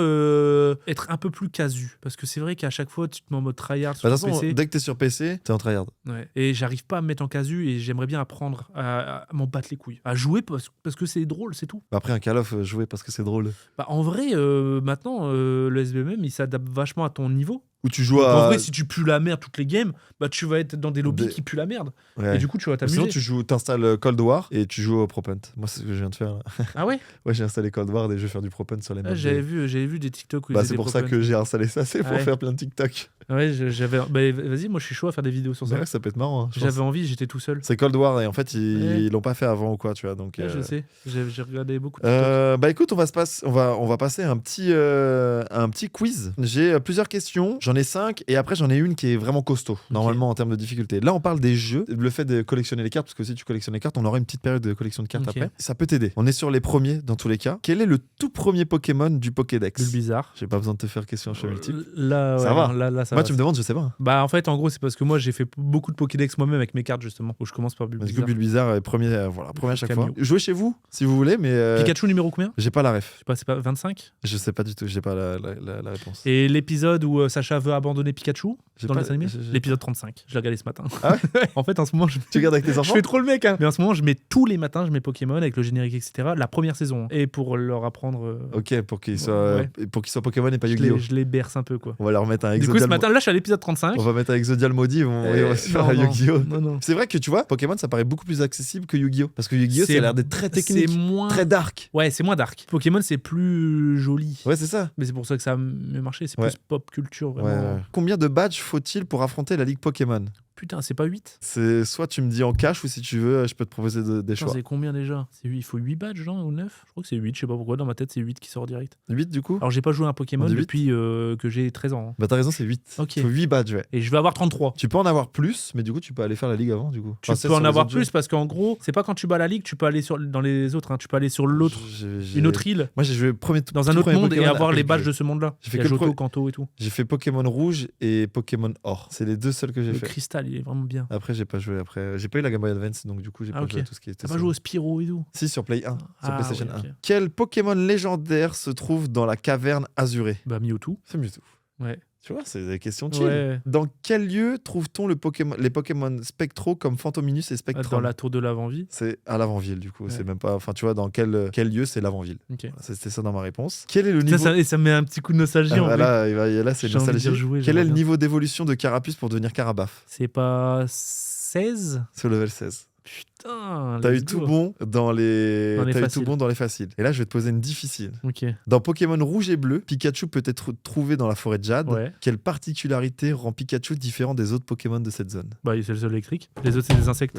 B: être un peu plus casu. Parce que c'est vrai qu'à chaque fois, tu te mets en mode tryhard
A: Bah,
B: sur
A: de
B: le
A: toute façon,
B: PC.
A: dès que t'es sur PC, t'es en tryhard.
B: Ouais. Et j'arrive pas à me mettre en casu et j'aimerais bien apprendre à m'en battre les couilles. À jouer parce que c'est drôle, c'est tout.
A: Bah, après, un Call of, jouer parce que c'est drôle.
B: Bah, en vrai, maintenant, le SBMM, il s'adapte vachement à ton niveau.
A: Où tu joues
B: Donc,
A: à.
B: en vrai, si tu pues la merde toutes les games, bah, tu vas être dans des lobbies qui puent la merde.
A: Ouais.
B: Et du coup, tu vas
A: Ou sinon,
B: t'amuser.
A: t'installes Cold War et tu joues au Propent. Moi, c'est ce que je viens de faire. Là.
B: Ah ouais.
A: Ouais, j'ai installé Cold War et je vais faire du Propent sur les maps.
B: J'avais vu des TikTok où ils
A: Bah,
B: faisaient
A: c'est
B: des
A: pour ça
B: propens.
A: que j'ai installé ça, c'est pour
B: Ouais.
A: faire plein de TikTok.
B: Ouais, j'avais. Bah, vas-y, moi, je suis chaud à faire des vidéos sur ça.
A: Ouais, ça peut être marrant. Hein, je
B: J'avais
A: pense.
B: envie, j'étais tout seul.
A: C'est Cold War et en fait,
B: Ouais.
A: ils l'ont pas fait avant ou quoi, tu vois. Donc,
B: Ouais, je sais. J'ai regardé beaucoup de TikTok.
A: bah écoute, on va passer un petit quiz. J'ai plusieurs questions, j'en ai 5 et après j'en ai une qui est vraiment costaud normalement en termes de difficulté. Là on parle des jeux, le fait de collectionner les cartes parce que si tu collectionnes les cartes, on aura une petite période de collection de cartes
B: Ok.
A: après. Ça peut t'aider. On est sur les premiers dans tous les cas. Quel est le tout premier Pokémon du Pokédex?
B: Le bizarre.
A: J'ai pas besoin de te faire question à choix multiple.
B: Là,
A: Ça
B: ouais,
A: va.
B: non, là, ça
A: Moi
B: va.
A: tu me demandes, je sais pas.
B: Bah en fait en gros c'est parce que moi j'ai fait beaucoup de Pokédex moi-même avec mes cartes justement où je commence par
A: Du coup
B: Bulbizarre.
A: Bulbizarre est premier, voilà, premier à chaque
B: Cameo.
A: fois. Jouez chez vous si vous voulez, mais
B: Pikachu numéro combien?
A: j'ai pas la ref.
B: Je sais pas, c'est pas 25?
A: Je sais pas du tout, j'ai pas la réponse.
B: Et l'épisode où Sacha veut abandonner Pikachu
A: J'ai
B: dans
A: pas-
B: le dessin animé?
A: j'ai-
B: L'épisode 35. Je l'ai regardé ce matin.
A: Ah
B: En fait en ce moment je
A: Tu regardes avec tes
B: je
A: enfants?
B: fais trop le mec hein. Mais en ce moment je mets tous les matins je mets Pokémon avec le générique etc. La première saison hein. Et pour leur apprendre
A: Ok, pour qu'ils soient Pokémon et pas
B: je
A: Yu-Gi-Oh!
B: les berce un peu quoi.
A: On va leur mettre un
B: Du coup ce
A: Exodial.
B: matin là je suis à l'épisode 35.
A: On va mettre un Exodial maudit, ils vont se faire un
B: non,
A: Yu-Gi-Oh!
B: non.
A: C'est vrai que tu vois, Pokémon ça paraît beaucoup plus accessible que Yu-Gi-Oh! Parce que Yu-Gi-Oh! ça a l'air d'être très technique,
B: C'est moins
A: très dark.
B: Ouais, c'est moins dark. Pokémon, c'est plus joli.
A: Ouais, c'est ça.
B: Mais c'est pour ça que ça a mieux marché. C'est
A: Ouais.
B: plus pop culture,
A: Ouais,
B: vraiment.
A: ouais. Combien de badges faut-il pour affronter la Ligue Pokémon?
B: Putain, c'est pas 8?
A: C'est soit tu me dis en cash ou si tu veux, je peux te proposer des
B: Putain,
A: choix.
B: c'est combien déjà? Il faut 8 badges, non? Ou 9? Je crois que c'est 8, je sais pas pourquoi. Dans ma tête, c'est 8 qui sort direct.
A: 8 du coup?
B: Alors, j'ai pas joué à un Pokémon
A: On dit 8?
B: depuis que j'ai 13 ans. hein.
A: Bah t'as raison, c'est 8.
B: Ok.
A: Il faut 8 badges, ouais.
B: Et je vais avoir 33.
A: Tu peux en avoir plus, mais du coup tu peux aller faire la Ligue avant du coup.
B: Tu
A: Enfin, c'est
B: peux
A: sur
B: en
A: les
B: avoir
A: autres jeux.
B: plus parce qu'en gros, c'est pas quand tu bats la ligue, tu peux aller dans les autres. hein. Tu peux aller sur l'autre,
A: J'ai-
B: une autre île,
A: Moi j'ai joué
B: dans un autre monde et avoir les badges
A: badges
B: de ce monde-là.
A: J'ai fait
B: Il y a
A: que le
B: Johto,
A: premier-
B: Kanto et tout.
A: J'ai fait Pokémon Rouge et Pokémon Or. C'est les deux seuls que j'ai
B: Le
A: fait.
B: cristal, il est vraiment bien.
A: Après, j'ai pas joué. Après, j'ai pas eu la Game Boy Advance, donc du coup, j'ai
B: Ah,
A: pas
B: ok.
A: joué à tout ce qui était.
B: T'as pas
A: sur-
B: joué au Spyro et tout?
A: Si, sur Play 1, sur
B: Ah,
A: PlayStation
B: ouais, ok.
A: 1. Quel Pokémon légendaire se trouve dans la caverne azurée?
B: Bah, Mewtwo.
A: C'est Mewtwo.
B: Ouais.
A: Tu vois, c'est des questions chill.
B: Ouais.
A: Dans quel lieu trouve-t-on les Pokémon spectraux comme Fantominus et Spectrum?
B: Dans la tour de l'avant-vie.
A: C'est à l'avant-ville, du coup.
B: Ouais.
A: C'est même pas. Enfin, tu vois, dans quel lieu c'est l'avant-ville.
B: Ok.
A: Voilà, c'était ça dans ma réponse. Quel est le niveau.
B: Ça met un petit coup de nostalgie en vrai.
A: Là, c'est
B: J'ai envie de
A: nostalgie.
B: dire jouer,
A: Quel
B: j'aimerais
A: est le
B: bien.
A: niveau d'évolution de Carapuce pour devenir Carabaf?
B: C'est pas 16?
A: C'est au level 16.
B: Putain.
A: T'as
B: let's
A: eu tout
B: go.
A: bon dans les.
B: Dans les
A: T'as eu tout
B: faciles.
A: bon dans les faciles. Et là, je vais te poser une difficile.
B: Ok.
A: Dans Pokémon Rouge et Bleu, Pikachu peut être trouvé dans la forêt de Jade.
B: Ouais.
A: Quelle particularité rend Pikachu différent des autres Pokémon de cette zone?
B: Bah, c'est le seul électrique. Les autres, c'est des insectes.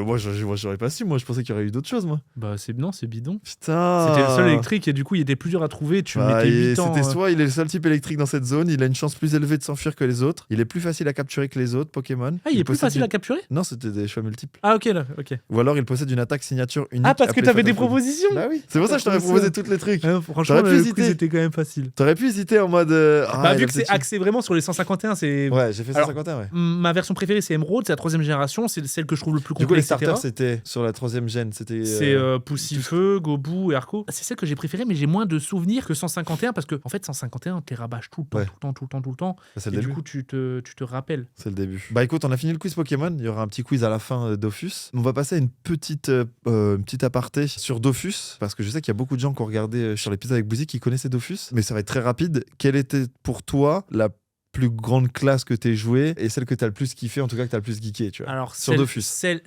A: Moi, j'aurais pas su. Moi, je pensais qu'il y aurait eu d'autres choses, moi.
B: Bah, c'est bidon.
A: Putain.
B: C'était le seul électrique et du coup, il était plus dur à trouver. Tu
A: Bah,
B: mettais 8 ans.
A: C'était soit il est le seul type électrique dans cette zone, il a une chance plus élevée de s'enfuir que les autres, il est plus facile à capturer que les autres Pokémon.
B: Ah, il est plus
A: possède
B: facile à
A: une-
B: capturer?
A: Non, c'était des choix multiples.
B: Ah, ok, là. Ok.
A: Ou alors il possède une attaque signature unique.
B: Ah, parce que
A: appelée
B: t'avais des
A: Fatal Fury.
B: propositions?
A: Bah oui. C'est pour ça que je t'aurais
B: Trop
A: proposé
B: ça.
A: tous les trucs.
B: Franchement,
A: T'aurais pu
B: le
A: hésiter.
B: quiz était quand même facile.
A: T'aurais pu hésiter en mode.
B: Bah,
A: il
B: vu
A: a
B: que c'est
A: peut-être-
B: axé vraiment sur les 151, c'est.
A: Ouais, j'ai fait
B: Alors,
A: 151, ouais.
B: Ma version préférée, c'est Emerald, c'est la 3ème génération, c'est celle que je trouve le plus
A: Du coup,
B: complet,
A: les
B: etc.
A: starters, c'était sur la 3ème gène. C'était.
B: C'est Poussifeu, Gobu et Arco. C'est celle que j'ai préférée, mais j'ai moins de souvenirs que 151 parce que, en fait, 151, t'es rabâche tout le temps,
A: Ouais.
B: tout le temps.
A: C'est le
B: Et
A: début.
B: du coup, tu te rappelles.
A: C'est le début. Bah écoute, on a fini le quiz Pokémon. Il y aura un petit quiz à la fin Dofus. On va passer à une petite aparté sur Dofus. Parce que je sais qu'il y a beaucoup de gens qui ont regardé sur l'épisode avec Bouzy qui connaissaient Dofus. Mais ça va être très rapide. Quelle était pour toi la plus grande classe que t'aies jouée et celle que t'as le plus kiffé, en tout cas que t'as le plus geeké, tu vois?
B: Alors,
A: Sur Dofus.
B: celle,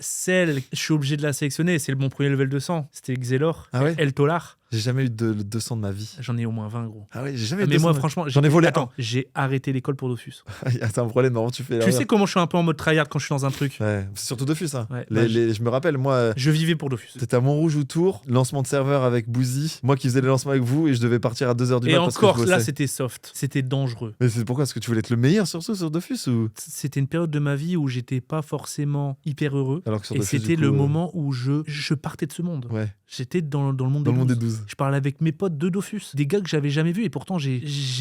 B: je suis obligé de la sélectionner, c'est mon premier level 200. C'était Xelor,
A: Ah ouais?
B: El Tolar.
A: J'ai jamais eu de 200 de ma vie.
B: J'en ai au moins 20, gros.
A: Ah ouais, j'ai jamais eu
B: Mais
A: 200
B: moi,
A: de ma-
B: franchement,
A: J'en ai volé
B: Attends, j'ai arrêté l'école pour Dofus.
A: C'est un problème, normalement tu fais
B: Tu sais comment je suis un peu en mode tryhard quand je suis dans un truc?
A: Ouais, c'est surtout Dofus, hein.
B: Ouais,
A: Je me rappelle, moi,
B: Je vivais pour Dofus.
A: c'était à Montrouge ou Tours, lancement de serveur avec Bouzy, moi qui faisais les lancements avec vous et je devais partir à 2h du
B: Et
A: mat parce que
B: encore,
A: je
B: là,
A: bossais.
B: c'était soft. C'était dangereux.
A: Mais c'est pourquoi? Est-ce que tu voulais être le meilleur surtout sur Dofus ou...
B: C'était une période de ma vie où j'étais pas forcément hyper heureux.
A: Alors que sur
B: Et
A: Dofus,
B: c'était
A: du
B: le
A: coup,
B: moment où je partais de ce monde.
A: Ouais,
B: J'étais dans le monde
A: dans
B: des
A: le monde des
B: 12.
A: 12. 12.
B: Je parlais avec mes potes de Dofus, des gars que j'avais jamais vus et pourtant j'ai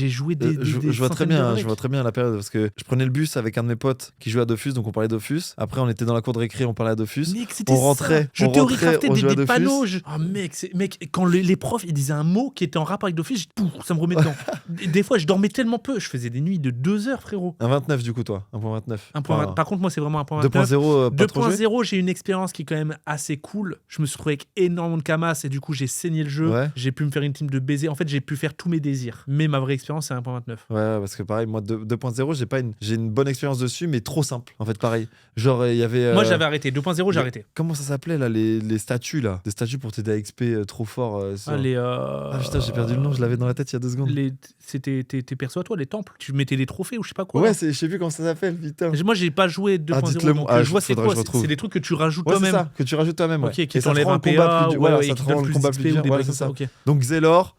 B: joué des
A: Je vois très
B: centaines
A: bien,
B: d'heures
A: je
B: avec.
A: vois très bien la période parce que je prenais le bus avec un de mes potes qui jouait à Dofus, donc on parlait Dofus. Après, on était dans la cour de récré, on parlait à Dofus.
B: Mec, c'était
A: On rentrait,
B: ça. Je
A: on rentrait,
B: théorie-craftais
A: on jouait à
B: des
A: Dofus.
B: panneaux. Oh, mec, quand les profs ils disaient un mot qui était en rapport avec Dofus, ça me remet dedans. Des fois, je dormais tellement peu, je faisais des nuits de 2 heures, frérot.
A: Un 29 du coup, toi. 1.29. Enfin,
B: Par contre, moi, c'est vraiment 1.29.
A: 2.0, pas trop joué.
B: 2.0, j'ai une expérience qui est quand même assez cool. Je me suis retrouvé avec énormément de camas et du coup, j'ai saigné le jeu.
A: Ouais.
B: J'ai pu me faire une team de baisers. En fait, j'ai pu faire tous mes désirs. Mais ma vraie expérience, c'est 1.29.
A: Ouais, parce que pareil, moi 2.0, j'ai une bonne expérience dessus, mais trop simple. En fait, pareil. Genre, il y avait.
B: Moi, j'avais arrêté. 2.0, j'ai arrêté.
A: Comment ça s'appelait là, les statues là, des statues pour t'aider à XP trop fort. Sur... Ah putain, j'ai perdu le nom, je l'avais dans la tête il y a 2 secondes.
B: C'était tes persos à toi, les temples. Tu mettais des trophées ou je sais pas quoi.
A: Ouais, je sais plus comment ça s'appelle, putain.
B: Moi, j'ai pas joué 2.0.
A: dites-le moi.
B: Donc, je vois c'est
A: faudrait que
B: quoi.
A: je retrouve.
B: C'est des trucs que tu rajoutes
A: Ouais, c'est
B: toi-même.
A: ça, que tu rajoutes toi-même. Ouais.
B: Ok, qui
A: Et ça te
B: t'enlève
A: rend
B: un
A: le combat
B: PA,
A: plus dur.
B: ouais,
A: Voilà,
B: ouais,
A: ça
B: qui
A: te
B: donne
A: rend le
B: plus
A: combat
B: d'XP
A: plus
B: ou
A: dur.
B: des
A: Voilà,
B: bails
A: c'est
B: comme
A: ça.
B: Ok.
A: Donc Xelor.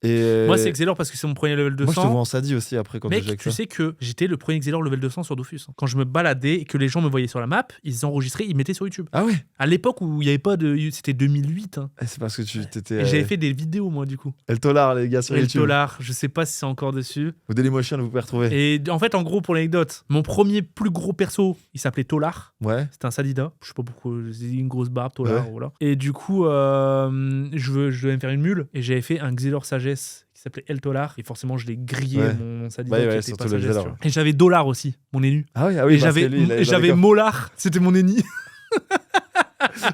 A: Et
B: Moi, c'est Xelor parce que c'est mon premier level 200.
A: moi, je te vois en Sadi aussi après quand je jouais
B: Mec,
A: avec
B: tu
A: ça.
B: sais que j'étais le premier Xelor level 200 sur Dofus. Quand je me baladais et que les gens me voyaient sur la map, ils enregistraient, ils mettaient sur YouTube.
A: Ah ouais.
B: À l'époque où il n'y avait pas de. C'était 2008. Hein.
A: C'est parce que tu t'étais.
B: Et j'avais fait des vidéos, moi, du coup.
A: El Tolar, les gars, sur
B: Et le
A: YouTube.
B: dollar, je sais pas si c'est encore dessus.
A: Ou Dailymotion, vous pouvez retrouver.
B: Et en fait, en gros, pour l'anecdote, mon premier plus gros perso, il s'appelait Tolar.
A: Ouais.
B: C'était un Sadida. Je sais pas pourquoi. C'est une grosse barbe, Tolar.
A: Ouais.
B: Voilà. Et du coup, je devais me faire une mule. Et j'avais fait un Xelor Sagesse qui s'appelait El Tolar. Et forcément, je l'ai grillé,
A: Ouais.
B: mon Sadida.
A: Ouais,
B: qui
A: ouais,
B: était
A: surtout
B: pas
A: le
B: Sagesse,
A: Xelor,
B: tu vois. Et j'avais Dollar aussi, mon élu.
A: Ah oui,
B: Et
A: parce
B: j'avais
A: que lui, il est dans les
B: j'avais
A: coffres.
B: Molar, c'était mon ennemi.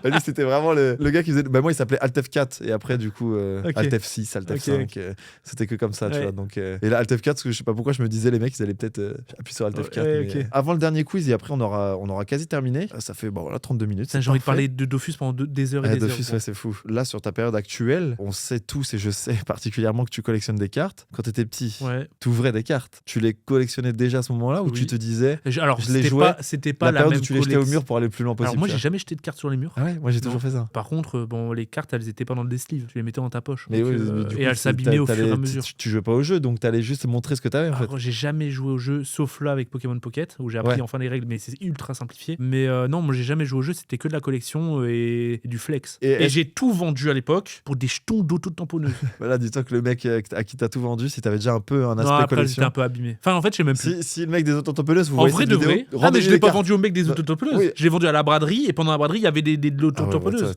A: Bah, lui, c'était vraiment le gars qui faisait. Bah, moi, il s'appelait Alt F4 et après, du coup,
B: Ok.
A: Alt F6, Alt
B: Ok,
A: F5.
B: ok.
A: C'était que comme ça, tu
B: Ouais.
A: vois. Donc, et là, Alt F4, parce que je sais pas pourquoi, je me disais, les mecs, ils allaient peut-être appuyer sur Alt F4.
B: Ouais,
A: mais,
B: ok.
A: avant le dernier quiz et après, on aura quasi terminé. Ça fait bon, voilà, 32 minutes.
B: Putain,
A: c'est
B: j'ai envie de
A: parfait.
B: parler de Dofus pendant des heures et
A: Ah,
B: des
A: Dofus,
B: heures.
A: ouais, c'est fou. Là, sur ta période actuelle, on sait tous, et je sais particulièrement que tu collectionnes des cartes. Quand tu étais petit,
B: Ouais.
A: tu ouvrais des cartes. Tu les collectionnais déjà à ce moment-là ou
B: Oui.
A: tu te disais,
B: Alors,
A: Je les
B: c'était
A: jouais,
B: pas
A: la
B: la
A: période
B: même
A: où tu les jetais au
B: collection.
A: mur pour aller le plus loin possible
B: Alors, moi,
A: tu
B: j'ai
A: vois.
B: jamais jeté de cartes sur les murs.
A: Ah ouais, moi j'ai toujours fait ça.
B: Par contre, bon, les cartes, elles étaient pas dans le sleeve. Tu les mettais dans ta poche.
A: Mais
B: Donc,
A: oui, mais du coup,
B: et elles s'abîmaient au fur et à mesure.
A: Tu jouais pas au jeu, donc t'allais juste montrer ce que t'avais en fait.
B: Alors, j'ai jamais joué au jeu, sauf là avec Pokémon Pocket, où j'ai appris
A: Ouais.
B: enfin les règles, mais c'est ultra simplifié. Mais non, moi j'ai jamais joué au jeu, c'était que de la collection et du flex.
A: Et
B: Et
A: est-ce-
B: j'ai tout vendu à l'époque pour des jetons d'auto-tamponneuses.
A: Voilà, dis-toi que le mec à qui t'as tout vendu, si t'avais déjà un peu un
B: Non,
A: aspect
B: après, j'étais
A: collection.
B: un peu abîmé. Enfin, en fait, je sais même plus.
A: Si le mec des autotamponneuses, vous
B: En
A: voyez
B: vrai
A: cette
B: de
A: vidéo,
B: vrai. Ah, mais
A: rendez-lui
B: je l'ai
A: les
B: pas
A: cartes.
B: vendu au mec des
A: Non.
B: autotamponneuses.
A: Oui.
B: Je l'ai vendu à la braderie et pendant la braderie, il y avait de
A: Ah ouais, bah,
B: l'autotamponneuses.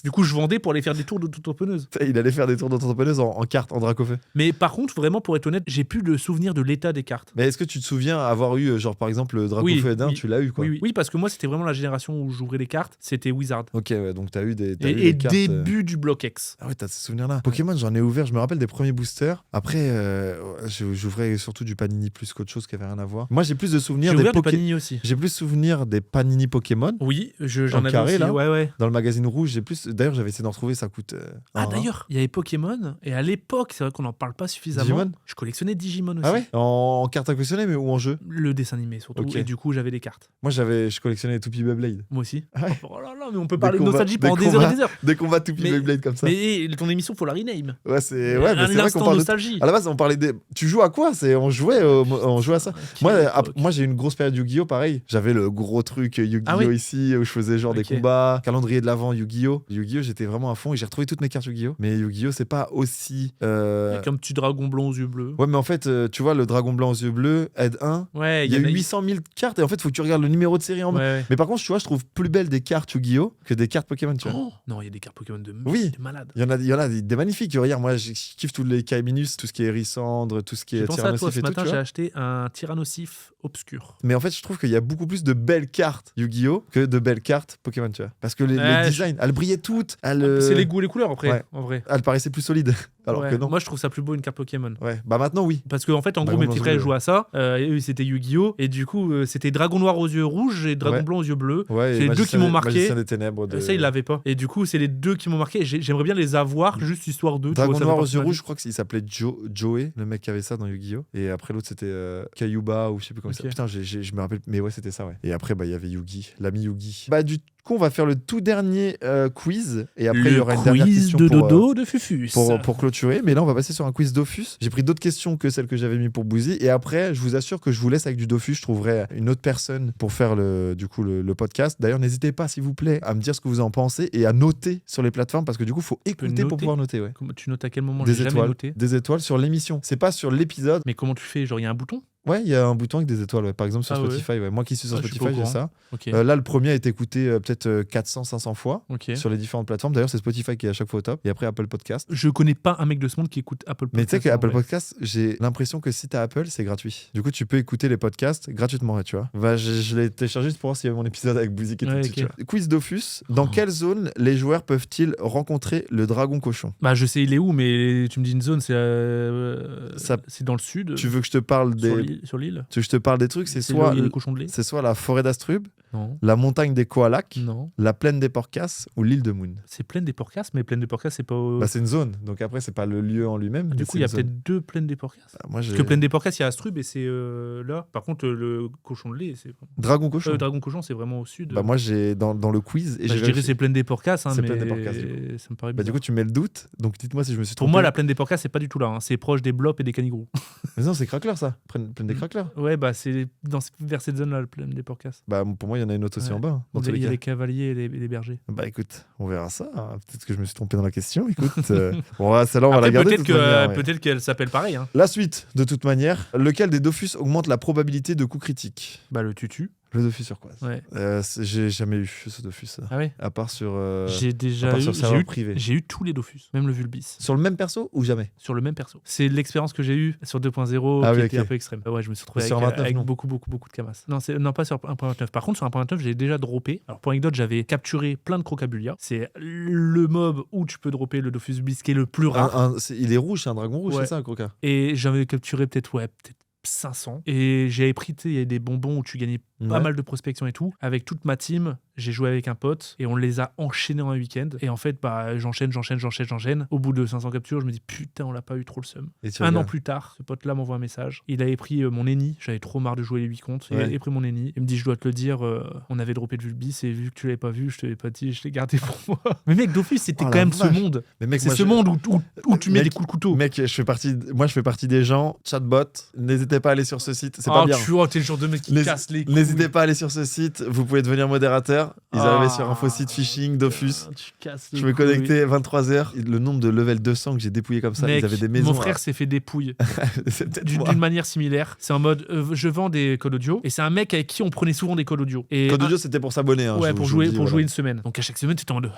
B: Du coup, je vendais pour aller faire des tours d'autotamponneuses.
A: il allait faire des tours d'autotamponneuses en cartes, en Dracofeu.
B: Mais par contre, vraiment, pour être honnête, j'ai plus de souvenir de l'état des cartes.
A: Mais est-ce que tu te souviens avoir eu, genre par exemple, le
B: Oui,
A: Dracofeu Edin,
B: oui.
A: tu l'as eu quoi?
B: Oui, parce que moi, c'était vraiment la génération où j'ouvrais les cartes. C'était Wizard.
A: Ok, ouais, donc t'as eu des
B: Et
A: des cartes.
B: début du bloc X.
A: Ah ouais, t'as ce souvenir-là. Pokémon, j'en ai ouvert, je me rappelle des premiers boosters. Après, j'ouvrais surtout du Panini plus qu'autre chose qui avait rien à voir. Moi, j'ai plus de souvenirs
B: J'ai
A: des
B: ouvert du
A: Poké-
B: Panini aussi.
A: J'ai plus souvenir des Panini Pokémon.
B: Oui, j'en
A: En
B: avais
A: carré,
B: aussi.
A: là
B: Ouais.
A: Dans le magazine rouge, j'ai plus. D'ailleurs, j'avais essayé d'en trouver, ça coûte.
B: Ah,
A: un rein.
B: d'ailleurs, il y avait Pokémon. Et à l'époque, c'est vrai qu'on n'en parle pas suffisamment.
A: Digimon
B: Je collectionnais Digimon aussi.
A: Ah ouais en carte à collectionner, mais ou en jeu?
B: Le dessin animé surtout.
A: Ok.
B: Et du coup, j'avais des cartes.
A: Moi, je collectionnais les Toupie Beyblade.
B: Moi aussi.
A: Ah ouais.
B: Oh là là, mais on peut parler de
A: combats-
B: nostalgie
A: des
B: pendant des heures
A: combats.
B: et des heures.
A: Des combats Toupie
B: Mais-
A: Beyblade comme ça.
B: Mais ton émission, faut la rename.
A: Ouais, c'est mais c'est vrai qu'on
B: L'instant
A: parle de.
B: nostalgie.
A: À la base, on parlait des. Tu joues à quoi? On jouait à ça. Moi, j'ai eu une grosse période Yu-Gi-Oh! Pareil. J'avais le gros truc Yu-Gi-Oh!
B: Ah oui.
A: Ici, où je faisais genre des
B: Ok.
A: combats, calendrier de l'avant Yu-Gi-Oh! Yu-Gi-Oh! J'étais vraiment à fond et j'ai retrouvé toutes mes cartes Yu-Gi-Oh! Mais Yu-Gi-Oh! C'est pas aussi.
B: Avec un petit dragon blond aux yeux bleus.
A: Ouais, mais en fait, tu vois, le dragon blanc aux yeux bleus, aide 1,
B: Ouais,
A: il y a eu 800 000 cartes et en fait, il faut que tu regardes le numéro de série en bas.
B: Ouais.
A: Mais par contre, tu vois, je trouve plus belles des cartes Yu-Gi-Oh! Que des cartes Pokémon, tu vois.
B: Oh non, il y a des cartes Pokémon de
A: Oui.
B: malade.
A: Il y en a des magnifiques. Regarde, moi, je kiffe tous les Kaiminus, tout ce qui est Hérissandre, tout ce qui
B: J'ai
A: est
B: pensé à toi
A: Tyrannosif
B: ce
A: et tout,
B: matin,
A: tu
B: j'ai
A: vois.
B: acheté un Tyrannosif obscur.
A: Mais en fait, je trouve qu'il y a beaucoup plus de belles cartes Yu-Gi-Oh! Que de belles cartes Pokémon, tu vois. Parce que les
B: Ouais,
A: designs, elles brillaient toutes.
B: C'est les goûts et les couleurs après,
A: ouais.
B: en vrai.
A: Elles paraissaient plus solides. Alors
B: Ouais.
A: que non.
B: Moi, je trouve ça plus beau une carte Pokémon.
A: Ouais. Bah maintenant, oui.
B: Parce qu'en fait, en
A: Bah,
B: gros, mes
A: Dragon
B: petits
A: Blanc
B: frères
A: aux yeux
B: jouaient à ça. Et eux, c'était Yu-Gi-Oh! Et du coup, c'était Dragon Noir aux yeux rouges et Dragon
A: Ouais.
B: Blanc aux yeux bleus.
A: Ouais,
B: C'est
A: et
B: les deux qui m'ont marqué.
A: Magicien des Ténèbres.
B: Ça, ils l'avaient pas. Et du coup, c'est les deux qui m'ont marqué. J'aimerais bien les avoir, juste histoire d'eux.
A: Dragon Noir aux yeux rouges, je crois qu'il s'appelait Joey, le mec qui avait ça dans Yu-Gi-Oh! Et après, l'autre, c'était Kayuba ou je sais plus comment
B: Ok.
A: ça. Putain, je me rappelle. Mais ouais, c'était ça, ouais. Et après, bah, il y avait Yugi, l'ami Yugi. Bah, Du coup, on va faire le tout dernier quiz. Et après,
B: Le
A: il y aura une dernière
B: quiz
A: question
B: de
A: pour,
B: dodo de Fufus.
A: pour clôturer. Mais là, on va passer sur un quiz Dofus. J'ai pris d'autres questions que celles que j'avais mis pour Bouzy. Et après, je vous assure que je vous laisse avec du Dofus. Je trouverai une autre personne pour faire le podcast. D'ailleurs, n'hésitez pas, s'il vous plaît, à me dire ce que vous en pensez et à noter sur les plateformes parce que du coup, il faut écouter pour
B: noter
A: pouvoir noter. Ouais.
B: Comment tu notes à quel moment? J'ai
A: Des
B: jamais
A: étoiles.
B: noté.
A: Des étoiles sur l'émission. C'est pas sur l'épisode.
B: Mais comment tu fais? Genre, il y a un bouton?
A: Ouais, il y a un bouton avec des étoiles. Ouais. Par exemple, sur
B: Ah ouais.
A: Spotify. Ouais. Moi qui suis sur
B: Ah, je suis
A: Spotify,
B: pas au
A: j'ai ça.
B: Ok.
A: Là, le premier a été écouté peut-être 400-500 fois
B: Ok.
A: sur les différentes plateformes. D'ailleurs, c'est Spotify qui est à chaque fois au top. Et après, Apple Podcast.
B: Je connais pas un mec de ce monde qui écoute Apple Podcast.
A: Mais tu sais
B: en
A: qu'Apple
B: vrai.
A: Podcast, j'ai l'impression que si t'as Apple, c'est gratuit. Du coup, tu peux écouter les podcasts gratuitement, tu vois. Bah, je l'ai téléchargé juste pour voir s'il y avait mon épisode avec Bouzy qui était
B: Ouais,
A: dessus,
B: ok.
A: tu vois. Quiz Dofus. Dans quelle zone les joueurs peuvent-ils rencontrer le dragon cochon?
B: Bah, je sais il est où, mais tu me dis une zone, c'est
A: Ça-
B: c'est dans le sud.
A: Tu veux que je te parle
B: Sur l'île.
A: Tu veux que je te parle des trucs? C'est
B: là où
A: soit
B: il y a les cochons de lait.
A: c'est soit la forêt d'Astrub,
B: Non.
A: la montagne des Koalaks,
B: Non.
A: la plaine des Porcas ou l'île de Moon.
B: C'est plaine des Porcas, mais plaine des Porcas, c'est pas.
A: Bah, c'est une zone. Donc après, c'est pas le lieu en lui-même. mais
B: Du coup,
A: c'est
B: il y a
A: une zone.
B: peut-être deux plaines des Porcas.
A: Bah, moi, j'ai
B: Parce que plaine des Porcas, il y a Astrub et c'est là. Par contre, le cochon de lait, c'est.
A: dragon cochon.
B: Dragon cochon, c'est vraiment au sud.
A: Bah moi j'ai dans le quiz et
B: Bah,
A: j'ai
B: je dirais
A: vérifié.
B: c'est plaine des Porcas, hein,
A: C'est
B: mais
A: plaine des Porcas, du
B: ça me paraît
A: Bah,
B: bizarre.
A: du coup tu mets le doute. Donc dites-moi si je me suis
B: Pour
A: trompé.
B: moi, la plaine des Porcas, c'est pas du tout là. Hein. C'est proche des Blops et des Canigrous.
A: Mais non, c'est Crackler ça. Plaine des Crackler.
B: Ouais, bah c'est vers cette zone-là, la plaine des Porcas.
A: Bah pour moi il y en a une autre aussi
B: Ouais.
A: en bas. Hein, dans
B: Où
A: tous
B: il
A: les
B: y a
A: cas.
B: les cavaliers et les bergers.
A: Bah écoute, on verra ça. Hein. Peut-être que je me suis trompé dans la question. Écoute, bon, celle-là on va la
B: Après,
A: garder. de
B: peut-être
A: toute manière, ouais.
B: peut-être qu'elle s'appelle pareil. Hein.
A: La suite, de toute manière, lequel des Dofus augmente la probabilité de coup critique?
B: Bah le tutu.
A: Le Dofus sur quoi?
B: Ouais.
A: J'ai jamais eu ce Dofus.
B: Ah ouais.
A: À part sur.
B: J'ai
A: à
B: déjà
A: part
B: eu,
A: sur serveur privé.
B: j'ai eu tous les Dofus, même le Vulbis.
A: Sur le même perso ou jamais?
B: Sur le même perso. C'est l'expérience que j'ai eue sur 2.0
A: Ah
B: qui
A: oui,
B: était
A: ok.
B: un peu extrême. Ouais, je me suis retrouvé
A: Sur
B: avec,
A: 1.29,
B: avec
A: non.
B: beaucoup de camas. Non, pas sur 1.29. Par contre, sur 1.29, j'ai déjà droppé. Alors, pour anecdote, j'avais capturé plein de Crocabulia. C'est le mob où tu peux dropper le Dofus Bis qui est le plus rare.
A: Il est rouge, c'est un dragon rouge,
B: Ouais.
A: c'est ça, Croca?
B: Et j'avais capturé peut-être 500. Et j'avais pris, tu sais, il y a des bonbons où tu gagnais pas
A: Ouais.
B: mal de prospection et tout. Avec toute ma team, j'ai joué avec un pote et on les a enchaînés en un week-end. Et en fait, bah, j'enchaîne. Au bout de 500 captures, je me dis putain, on l'a pas eu trop le seum.
A: Et tu
B: Un an
A: regardes.
B: plus tard, ce pote-là m'envoie un message. Il avait pris mon Eni. J'avais trop marre de jouer les 8 comptes. Il
A: Ouais.
B: avait pris mon Eni. Il me dit, je dois te le dire, on avait droppé le Vulbis et vu que tu l'avais pas vu, je te l'ai pas dit, je l'ai gardé pour moi. Mais mec, Dofus, c'était
A: Oh
B: quand
A: la
B: même ce
A: vache.
B: monde.
A: Mais mec,
B: C'est
A: moi,
B: ce monde où tu mets
A: Mec,
B: des coups de couteau.
A: Mec, je fais partie des gens, chatbot, n'hésitez pas à aller sur ce site, c'est pas bien.
B: T'es le genre de mec qui
A: N'hés-
B: casse les couilles.
A: N'hésitez pas à aller sur ce site, vous pouvez devenir modérateur. Ils arrivaient sur un faux
B: Ah,
A: site phishing, Dofus.
B: Tu casses les
A: Je me
B: couilles.
A: connectais 23h. Le nombre de level 200 que j'ai dépouillé comme ça,
B: Mec,
A: ils avaient des maisons.
B: mon frère s'est fait dépouille
A: C'est peut-être moi.
B: d'une manière similaire. C'est en mode, je vends des codes audio et c'est un mec avec qui on prenait souvent des codes audio. Et
A: Code audio, c'était pour s'abonner. Hein,
B: ouais,
A: je
B: pour
A: vous
B: jouer,
A: le dis,
B: pour
A: voilà.
B: jouer une semaine. Donc à chaque semaine, tu étais en mode,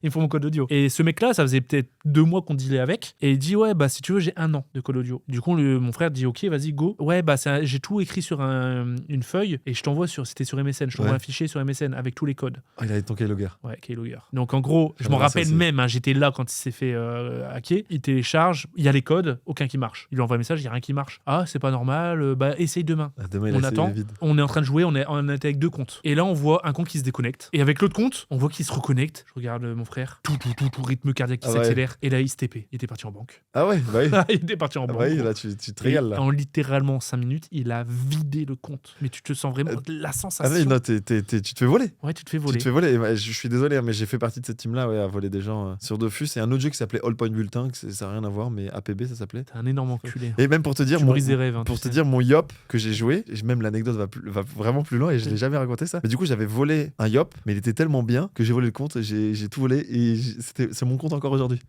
B: il me faut mon code audio. Et ce mec-là, ça faisait peut-être 2 mois qu'on dealait avec. Et il dit, ouais, bah si tu veux, j'ai 1 an de code audio. Du coup, mon frère dit, ok, vas-y, go. Ouais, bah j'ai tout écrit sur une feuille et je t'envoie c'était sur MSN. Je t'envoie
A: Ouais.
B: un fichier sur MSN avec tous les codes.
A: Oh, il avait ton keylogger.
B: Ouais, keylogger. Donc en gros, je
A: Ah,
B: m'en
A: voilà, ça,
B: rappelle
A: c'est-
B: même, hein, j'étais là quand il s'est fait hacker. Il télécharge, il y a les codes, aucun qui marche. Il lui envoie un message, il n'y a rien qui marche. Ah, c'est pas normal, bah essaye demain.
A: Ah, demain, il a
B: On
A: essayé
B: attend,
A: vide.
B: on est en train de jouer, on était avec 2 comptes. Et là, on voit un compte qui se déconnecte. Et avec l'autre compte, on voit qu'il se reconnecte. Je regarde mon frère, tout, rythme cardiaque qui
A: Ah ouais.
B: s'accélère. Et là, il se TP. Il était parti en banque.
A: Ah ouais, bah oui.
B: il était parti en
A: Ah
B: banque.
A: bah oui,
B: gros.
A: là, tu te
B: Et
A: régales. Là.
B: en littéralement 5 minutes, il a vidé le compte. Mais tu te sens vraiment la
A: Ah
B: sensation.
A: oui, non, tu te fais voler.
B: Ouais, tu te fais
A: Tu
B: voler.
A: te fais voler. Et bah, je suis désolé, hein, mais j'ai fait partie de cette team-là, ouais, à voler des gens sur Dofus. Et un autre jeu qui s'appelait All Point Bulletin, ça n'a rien à voir, mais APB, ça s'appelait.
B: T'es un énorme enculé.
A: Et même pour te dire,
B: Tu brises des rêves. Hein,
A: pour
B: tu
A: te
B: sais.
A: dire mon Yop que j'ai joué, et même l'anecdote va vraiment plus loin et je l'ai jamais raconté ça. Mais du coup, j'avais volé un Yop, mais il était tellement bien que j'ai volé le compte, j'ai tout volé et c'est mon compte encore aujourd'hui.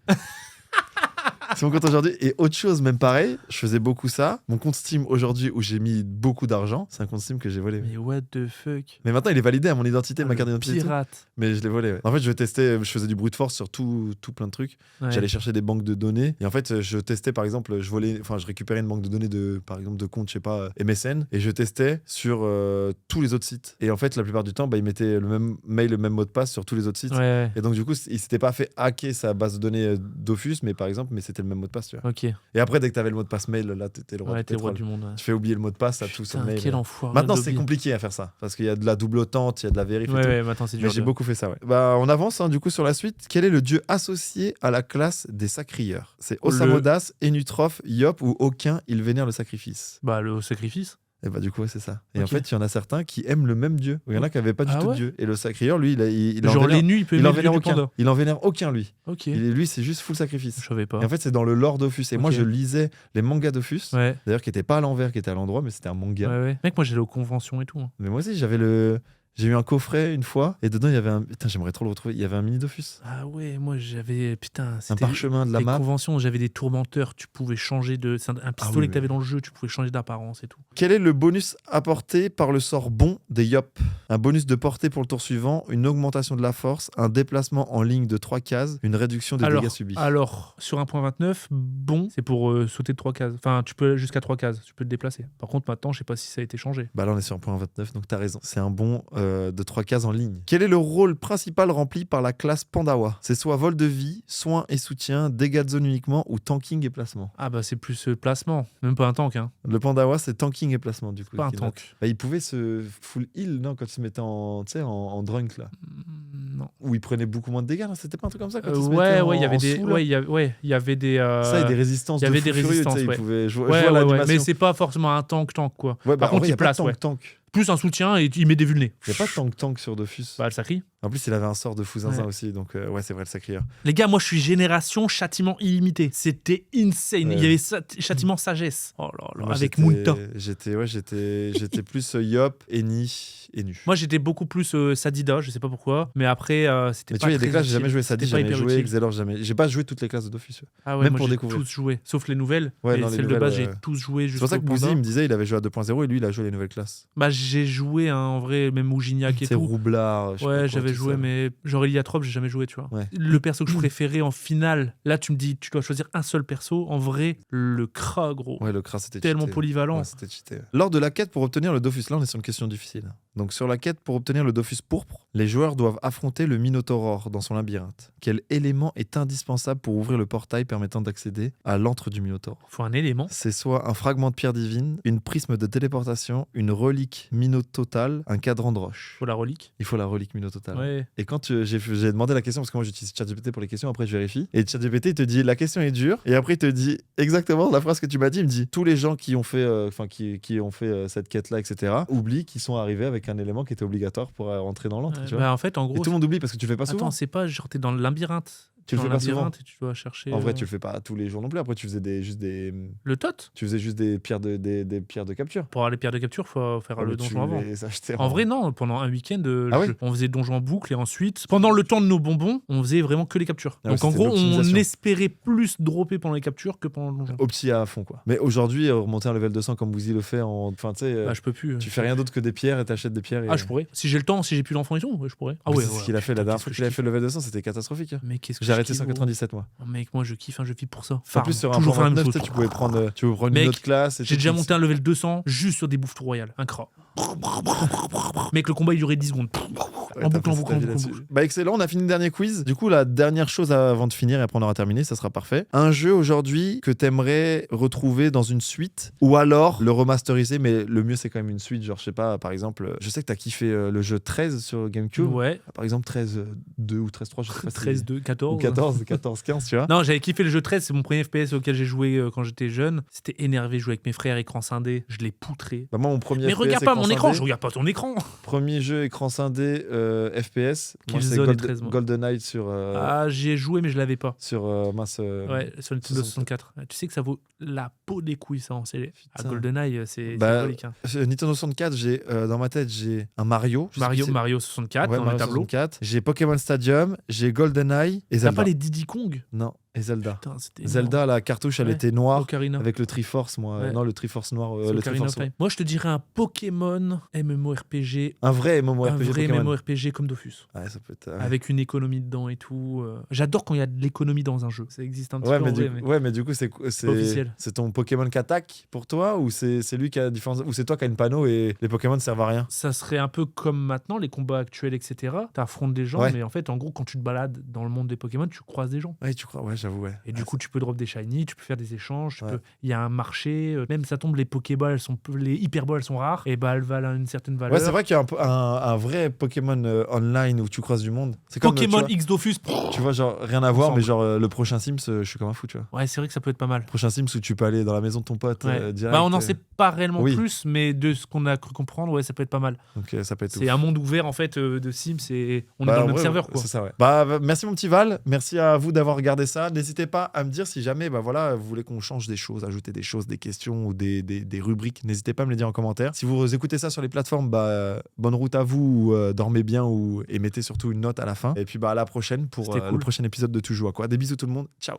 A: C'est mon compte aujourd'hui. Et autre chose, même pareil, je faisais beaucoup ça. Mon compte Steam aujourd'hui où j'ai mis beaucoup d'argent, c'est un compte Steam que j'ai volé.
B: Mais what the fuck.
A: Mais maintenant, il est validé à mon identité,
B: Ah,
A: ma
B: le
A: carte d'identité. et tout.
B: pirate.
A: Mais je l'ai volé. Ouais. En fait, je testais, je faisais du brute force sur tout plein de trucs.
B: Ouais.
A: J'allais chercher des banques de données et en fait je testais par exemple je récupérais une banque de données par exemple de compte je sais pas MSN et je testais sur tous les autres sites et en fait la plupart du temps ils mettaient le même mail, le même mot de passe sur tous les autres sites
B: Ouais.
A: et donc du coup il s'était pas fait hacker sa base de données Dofus mais c'était le même mot de passe tu vois.
B: Ok.
A: Et après dès que t'avais le mot de passe mail là t'étais le roi
B: Ouais,
A: du
B: t'es le roi
A: pétrole.
B: du monde. Ouais.
A: Tu fais oublier le mot de passe à tout sur
B: Putain,
A: mail.
B: quel enfoiré.
A: Maintenant c'est
B: Dobby.
A: compliqué à faire ça parce qu'il y a de la double authentique, il y a de la vérif et
B: Ouais,
A: tout.
B: ouais, maintenant c'est
A: Mais
B: dur.
A: j'ai beaucoup fait ça, ouais. Bah, on avance du coup sur la suite. Quel est le dieu associé à la classe des sacrieurs? C'est Osamodas, Enutroph, Yop ou aucun, il vénère le sacrifice.
B: Bah, le sacrifice.
A: Et bah du coup, ouais, c'est ça. Et
B: Ok.
A: en fait, il y en a certains qui aiment le même dieu. Il y en a qui n'avaient pas du
B: Ah
A: tout
B: ouais
A: de dieu. Et le sacrieur, lui, il en
B: Genre
A: vénère,
B: les nuits, il peut
A: il
B: aimer
A: en
B: le dieu
A: vénère
B: du
A: aucun.
B: panda.
A: Il en vénère aucun, lui.
B: Ok.
A: Lui, c'est juste full sacrifice.
B: Je savais pas.
A: Et en fait, c'est dans le lore Dofus. Et moi,
B: Ok.
A: je lisais les mangas Dofus.
B: Ouais.
A: D'ailleurs, qui n'étaient pas à l'envers, qui étaient à l'endroit, mais c'était un manga.
B: Ouais. Mec, moi j'allais aux conventions et tout. Hein.
A: Mais moi aussi, j'ai eu un coffret une fois. Et dedans, il y avait un. Putain, j'aimerais trop le retrouver. Il y avait un mini Dofus.
B: Ah ouais, moi j'avais. Putain,
A: Un
B: c'était.
A: parchemin de la
B: Les
A: map.
B: conventions, j'avais des tourmenteurs, tu pouvais changer de. C'est un pistolet
A: oui,
B: que t'avais dans le jeu, tu pouvais changer d'apparence et tout.
A: Quel est le bonus apporté par le sort bon des Yop? Un bonus de portée pour le tour suivant, une augmentation de la force, un déplacement en ligne de 3 cases, une réduction des dégâts subis.
B: Alors, sur 1.29, bon, c'est pour sauter de 3 cases. Enfin, tu peux aller jusqu'à 3 cases, tu peux te déplacer. Par contre, maintenant, je sais pas si ça a été changé.
A: Bah là, on est sur 1.29, donc t'as raison. C'est un bon de 3 cases en ligne. Quel est le rôle principal rempli par la classe Pandawa? C'est soit vol de vie, soin et soutien, dégâts de zone uniquement ou tanking et placement.
B: Ah bah c'est plus placement, même pas un tank, hein.
A: Le Pandawa, c'est tanking et placement, du coup.
B: Pas un
A: qui
B: tank.
A: note. Bah, il pouvait se full heal, non, quand il se mettait en drunk, là.
B: Non.
A: Où il prenait beaucoup moins de dégâts, là. C'était pas un truc comme ça quand il se mettait
B: Ouais, il y avait
A: en
B: des.
A: sous, là
B: Ouais, il y avait des.
A: Ça, et des résistances
B: il y avait
A: de
B: des
A: fou furieux, tu sais,
B: résistances,
A: il
B: ouais.
A: pouvait jouer,
B: Ouais,
A: jouer à
B: ouais,
A: l'animation.
B: mais c'est pas forcément un tank, quoi.
A: Ouais, bah,
B: Par contre,
A: il y
B: il
A: a pas de
B: place, ouais.
A: tank.
B: Plus un soutien et il met des vulnés.
A: Il n'y a pas de tank sur Dofus.
B: Bah, le sacri.
A: En plus, il avait un sort de fou zinzin
B: Ouais.
A: aussi, donc ouais, c'est vrai, le sacrieur.
B: Les gars, moi je suis génération châtiment illimité. C'était insane.
A: Ouais.
B: Il y avait châtiment sagesse. Oh là là,
A: Moi,
B: avec
A: j'étais-
B: Munta.
A: J'étais plus Yop, Eni et Nu.
B: Moi j'étais beaucoup plus Sadida, je sais pas pourquoi. Mais après, c'était
A: Mais tu
B: pas
A: vois, il y a des
B: très
A: classes, j'ai jamais
B: utile.
A: joué Sadi,
B: C'était pas
A: jamais
B: hyper
A: joué
B: utile.
A: Xelor, jamais. J'ai pas joué toutes les classes de Dofus.
B: Ah ouais,
A: même
B: moi
A: pour
B: j'ai
A: découvrir.
B: tous joué. Sauf les nouvelles.
A: Ouais,
B: Et
A: non, les
B: celles de
A: nouvelles,
B: base, j'ai tous joué
A: C'est pour ça
B: jusqu'au
A: que Bouzy,
B: Panda.
A: il me disait, il avait joué à 2.0 et lui, il a joué les nouvelles classes.
B: Bah j'ai joué en vrai, même Ougignac et
A: C'est
B: tout.
A: Roublard. je sais pas
B: Ouais,
A: quoi,
B: j'avais
A: tout
B: joué,
A: ça.
B: mais genre Iliatrop, j'ai jamais joué, tu vois.
A: Ouais.
B: Le perso que je préférais en finale, là tu me dis, tu dois choisir un seul perso. En vrai, le Kra, gros.
A: Ouais, le Kras, c'était
B: Tellement
A: cheaté.
B: polyvalent.
A: Ouais, c'était cheaté. Lors de la quête pour obtenir le Dofus, là, on est sur une question difficile. Donc, sur la quête pour obtenir le Dofus pourpre, les joueurs doivent affronter le Minotauror dans son labyrinthe. Quel élément est indispensable pour ouvrir le portail permettant d'accéder à l'antre du Minotaure?
B: Faut un élément.
A: C'est soit un fragment de pierre divine, une prisme de téléportation, une relique minototale, un cadran de roche.
B: Faut la relique.
A: Il faut la relique minototale.
B: Ouais.
A: Et quand j'ai demandé la question, parce que moi j'utilise ChatGPT pour les questions, après je vérifie. Et ChatGPT il te dit la question est dure, et après il te dit exactement la phrase que tu m'as dit. Il me dit tous les gens qui ont fait, qui ont fait cette quête-là, etc. oublient qu'ils sont arrivés avec un élément qui était obligatoire pour rentrer dans l'antre. tu vois.
B: Bah en fait, en
A: Et
B: gros.
A: tout le monde oublie parce que tu le fais pas souvent.
B: Attends, c'est pas genre t'es dans le labyrinthe.
A: Tu le
B: Dans
A: fais pas souvent.
B: labyrinthe et tu dois chercher.
A: En vrai, tu le fais pas tous les jours non plus. Après, tu faisais
B: Le tot.
A: tu faisais juste des pierres des pierres de capture.
B: Pour avoir les pierres de capture, faut faire
A: Ah,
B: le
A: mais tu
B: donjon avant.
A: les achetais
B: En vrai, non, pendant un week-end,
A: Ah ouais
B: on faisait donjon en boucle et ensuite, pendant le temps de nos bonbons, on faisait vraiment que les captures.
A: Ah ouais,
B: Donc en
A: c'était
B: gros, on
A: l'optimisation.
B: espérait plus dropper pendant les captures que pendant le donjon.
A: Opti à fond quoi. Mais aujourd'hui, remonter un level 200 comme Bouzy le fait en. Enfin, tu sais,
B: Bah, je peux plus.
A: tu fais rien d'autre que des pierres et t'achètes des pierres. Et...
B: Ah, je pourrais. Si j'ai le temps, si j'ai plus l'enfant et tout, ouais, je pourrais. Ah
A: Mais
B: ouais,
A: c'est ce qu'il a fait la
B: putain,
A: dernière
B: qu'est-ce
A: fois
B: que
A: qu'il a
B: je
A: fait le level 200, c'était catastrophique.
B: Mais qu'est-ce que
A: J'ai arrêté
B: je kiffe,
A: 197 moi.
B: gros. Mec, moi je kiffe pour ça.
A: En
B: Farm.
A: plus sur un
B: Toujours faire la même
A: 29,
B: chose.
A: tu pouvais prendre une
B: Mec,
A: autre classe. et
B: J'ai
A: tout,
B: déjà
A: tout.
B: monté un level 200 juste sur des bouffes tout royales. Un cra. Mec, le combat il durait 10 secondes.
A: Ouais,
B: En
A: t'as
B: boucle, en
A: passé
B: boucle,
A: ta
B: en
A: vie
B: boucle, en
A: là-dessus.
B: boucle.
A: Bah excellent, on a fini le dernier quiz. Du coup, la dernière chose avant de finir et après on aura terminé, ça sera parfait. Un jeu aujourd'hui que t'aimerais retrouver dans une suite ou alors le remasteriser, mais le mieux c'est quand même une suite. Genre, je sais pas, par exemple, je sais que t'as kiffé le jeu 13 sur GameCube.
B: Ouais,
A: Par exemple, 13 2 ou 13 3, je sais pas.
B: 13, 2, 14.
A: Ou 14, 14, 15, tu vois.
B: Non, j'avais kiffé le jeu 13, c'est mon premier FPS auquel j'ai joué quand j'étais jeune. C'était énervé, jouer avec mes frères, écran scindé, je l'ai poutré.
A: Bah, moi, mon premier
B: Mais
A: FPS
B: regarde pas mon écran,
A: scindé,
B: je regarde pas ton écran.
A: Premier jeu écran scindé FPS. Moi, c'est
B: Killzone et 13, moi.
A: GoldenEye sur.
B: Ah, j'y ai joué, mais je l'avais pas.
A: Sur mince.
B: Ouais, sur Nintendo 64. Tu sais que ça vaut la peau des couilles, ça en CD. À
A: Putain.
B: GoldenEye, c'est
A: Bah,
B: symbolique. Hein.
A: Nintendo 64, j'ai dans ma tête, j'ai un Mario. Je sais plus si c'est-
B: Mario 64
A: Ouais,
B: dans
A: Mario
B: les tableaux.
A: 64. J'ai Pokémon Stadium, j'ai GoldenEye et
B: T'as
A: Zelda.
B: pas les Diddy Kong?
A: Non, et Zelda.
B: Putain, c'était
A: Zelda, la cartouche, elle
B: Ouais.
A: était noire
B: Ocarina.
A: avec le Triforce, moi.
B: Ouais.
A: Non, le Triforce noir.
B: C'est
A: Le
B: Ocarina of
A: Triforce.
B: Time. Moi, je te dirais un Pokémon MMORPG.
A: Un vrai MMORPG
B: Un vrai
A: Pokémon.
B: MMORPG comme Dofus.
A: Ouais, ça peut être.
B: Avec une économie dedans et tout. J'adore quand il y a de l'économie dans un jeu. Ça existe un petit
A: Ouais,
B: peu
A: mais
B: en vrai, mais-
A: ouais, mais du coup,
B: officiel.
A: c'est ton Pokémon qui attaque pour toi ou c'est lui qui a différence ou c'est toi qui a une panneau et les Pokémon ne servent à rien.
B: Ça serait un peu comme maintenant, les combats actuels, etc. T'affrontes des gens,
A: Ouais.
B: mais en fait, en gros, quand tu te balades dans le monde des Pokémon, tu croises des gens.
A: Ouais, tu crois. Ouais, j'avoue, ouais.
B: Et du coup, tu peux drop des shiny, tu peux faire des échanges,
A: Ouais.
B: il y a un marché, même ça tombe, les Pokéballs, les Hyperballs, elles sont rares, et bah elles valent une certaine valeur.
A: Ouais, c'est vrai qu'il y a un vrai Pokémon online où tu croises du monde. C'est comme,
B: Pokémon
A: tu vois,
B: X Dofus.
A: tu vois, genre, rien à voir,
B: Ensemble.
A: mais genre, le prochain Sims, je suis comme un fou, tu vois.
B: Ouais, c'est vrai que ça peut être pas mal.
A: Prochain Sims où tu peux aller dans la maison de ton pote
B: Ouais.
A: direct.
B: Bah, on n'en sait pas réellement
A: Oui.
B: plus, mais de ce qu'on a cru comprendre, ouais, ça peut être pas mal.
A: Donc, ça peut être
B: C'est
A: ouf.
B: un monde ouvert en fait de Sims et on est
A: Bah,
B: dans
A: en
B: le même
A: vrai,
B: serveur quoi.
A: C'est ça, ouais. Bah, merci mon petit Val, merci à vous d'avoir regardé ça. N'hésitez pas à me dire si jamais bah, voilà, vous voulez qu'on change des choses, ajouter des choses, des questions ou des rubriques. N'hésitez pas à me les dire en commentaire. Si vous écoutez ça sur les plateformes, bah, bonne route à vous, dormez bien et mettez surtout une note à la fin. Et puis bah, à la prochaine pour
B: C'était
A: le
B: cool.
A: prochain épisode de Tu joues à quoi. Des bisous tout le monde, ciao.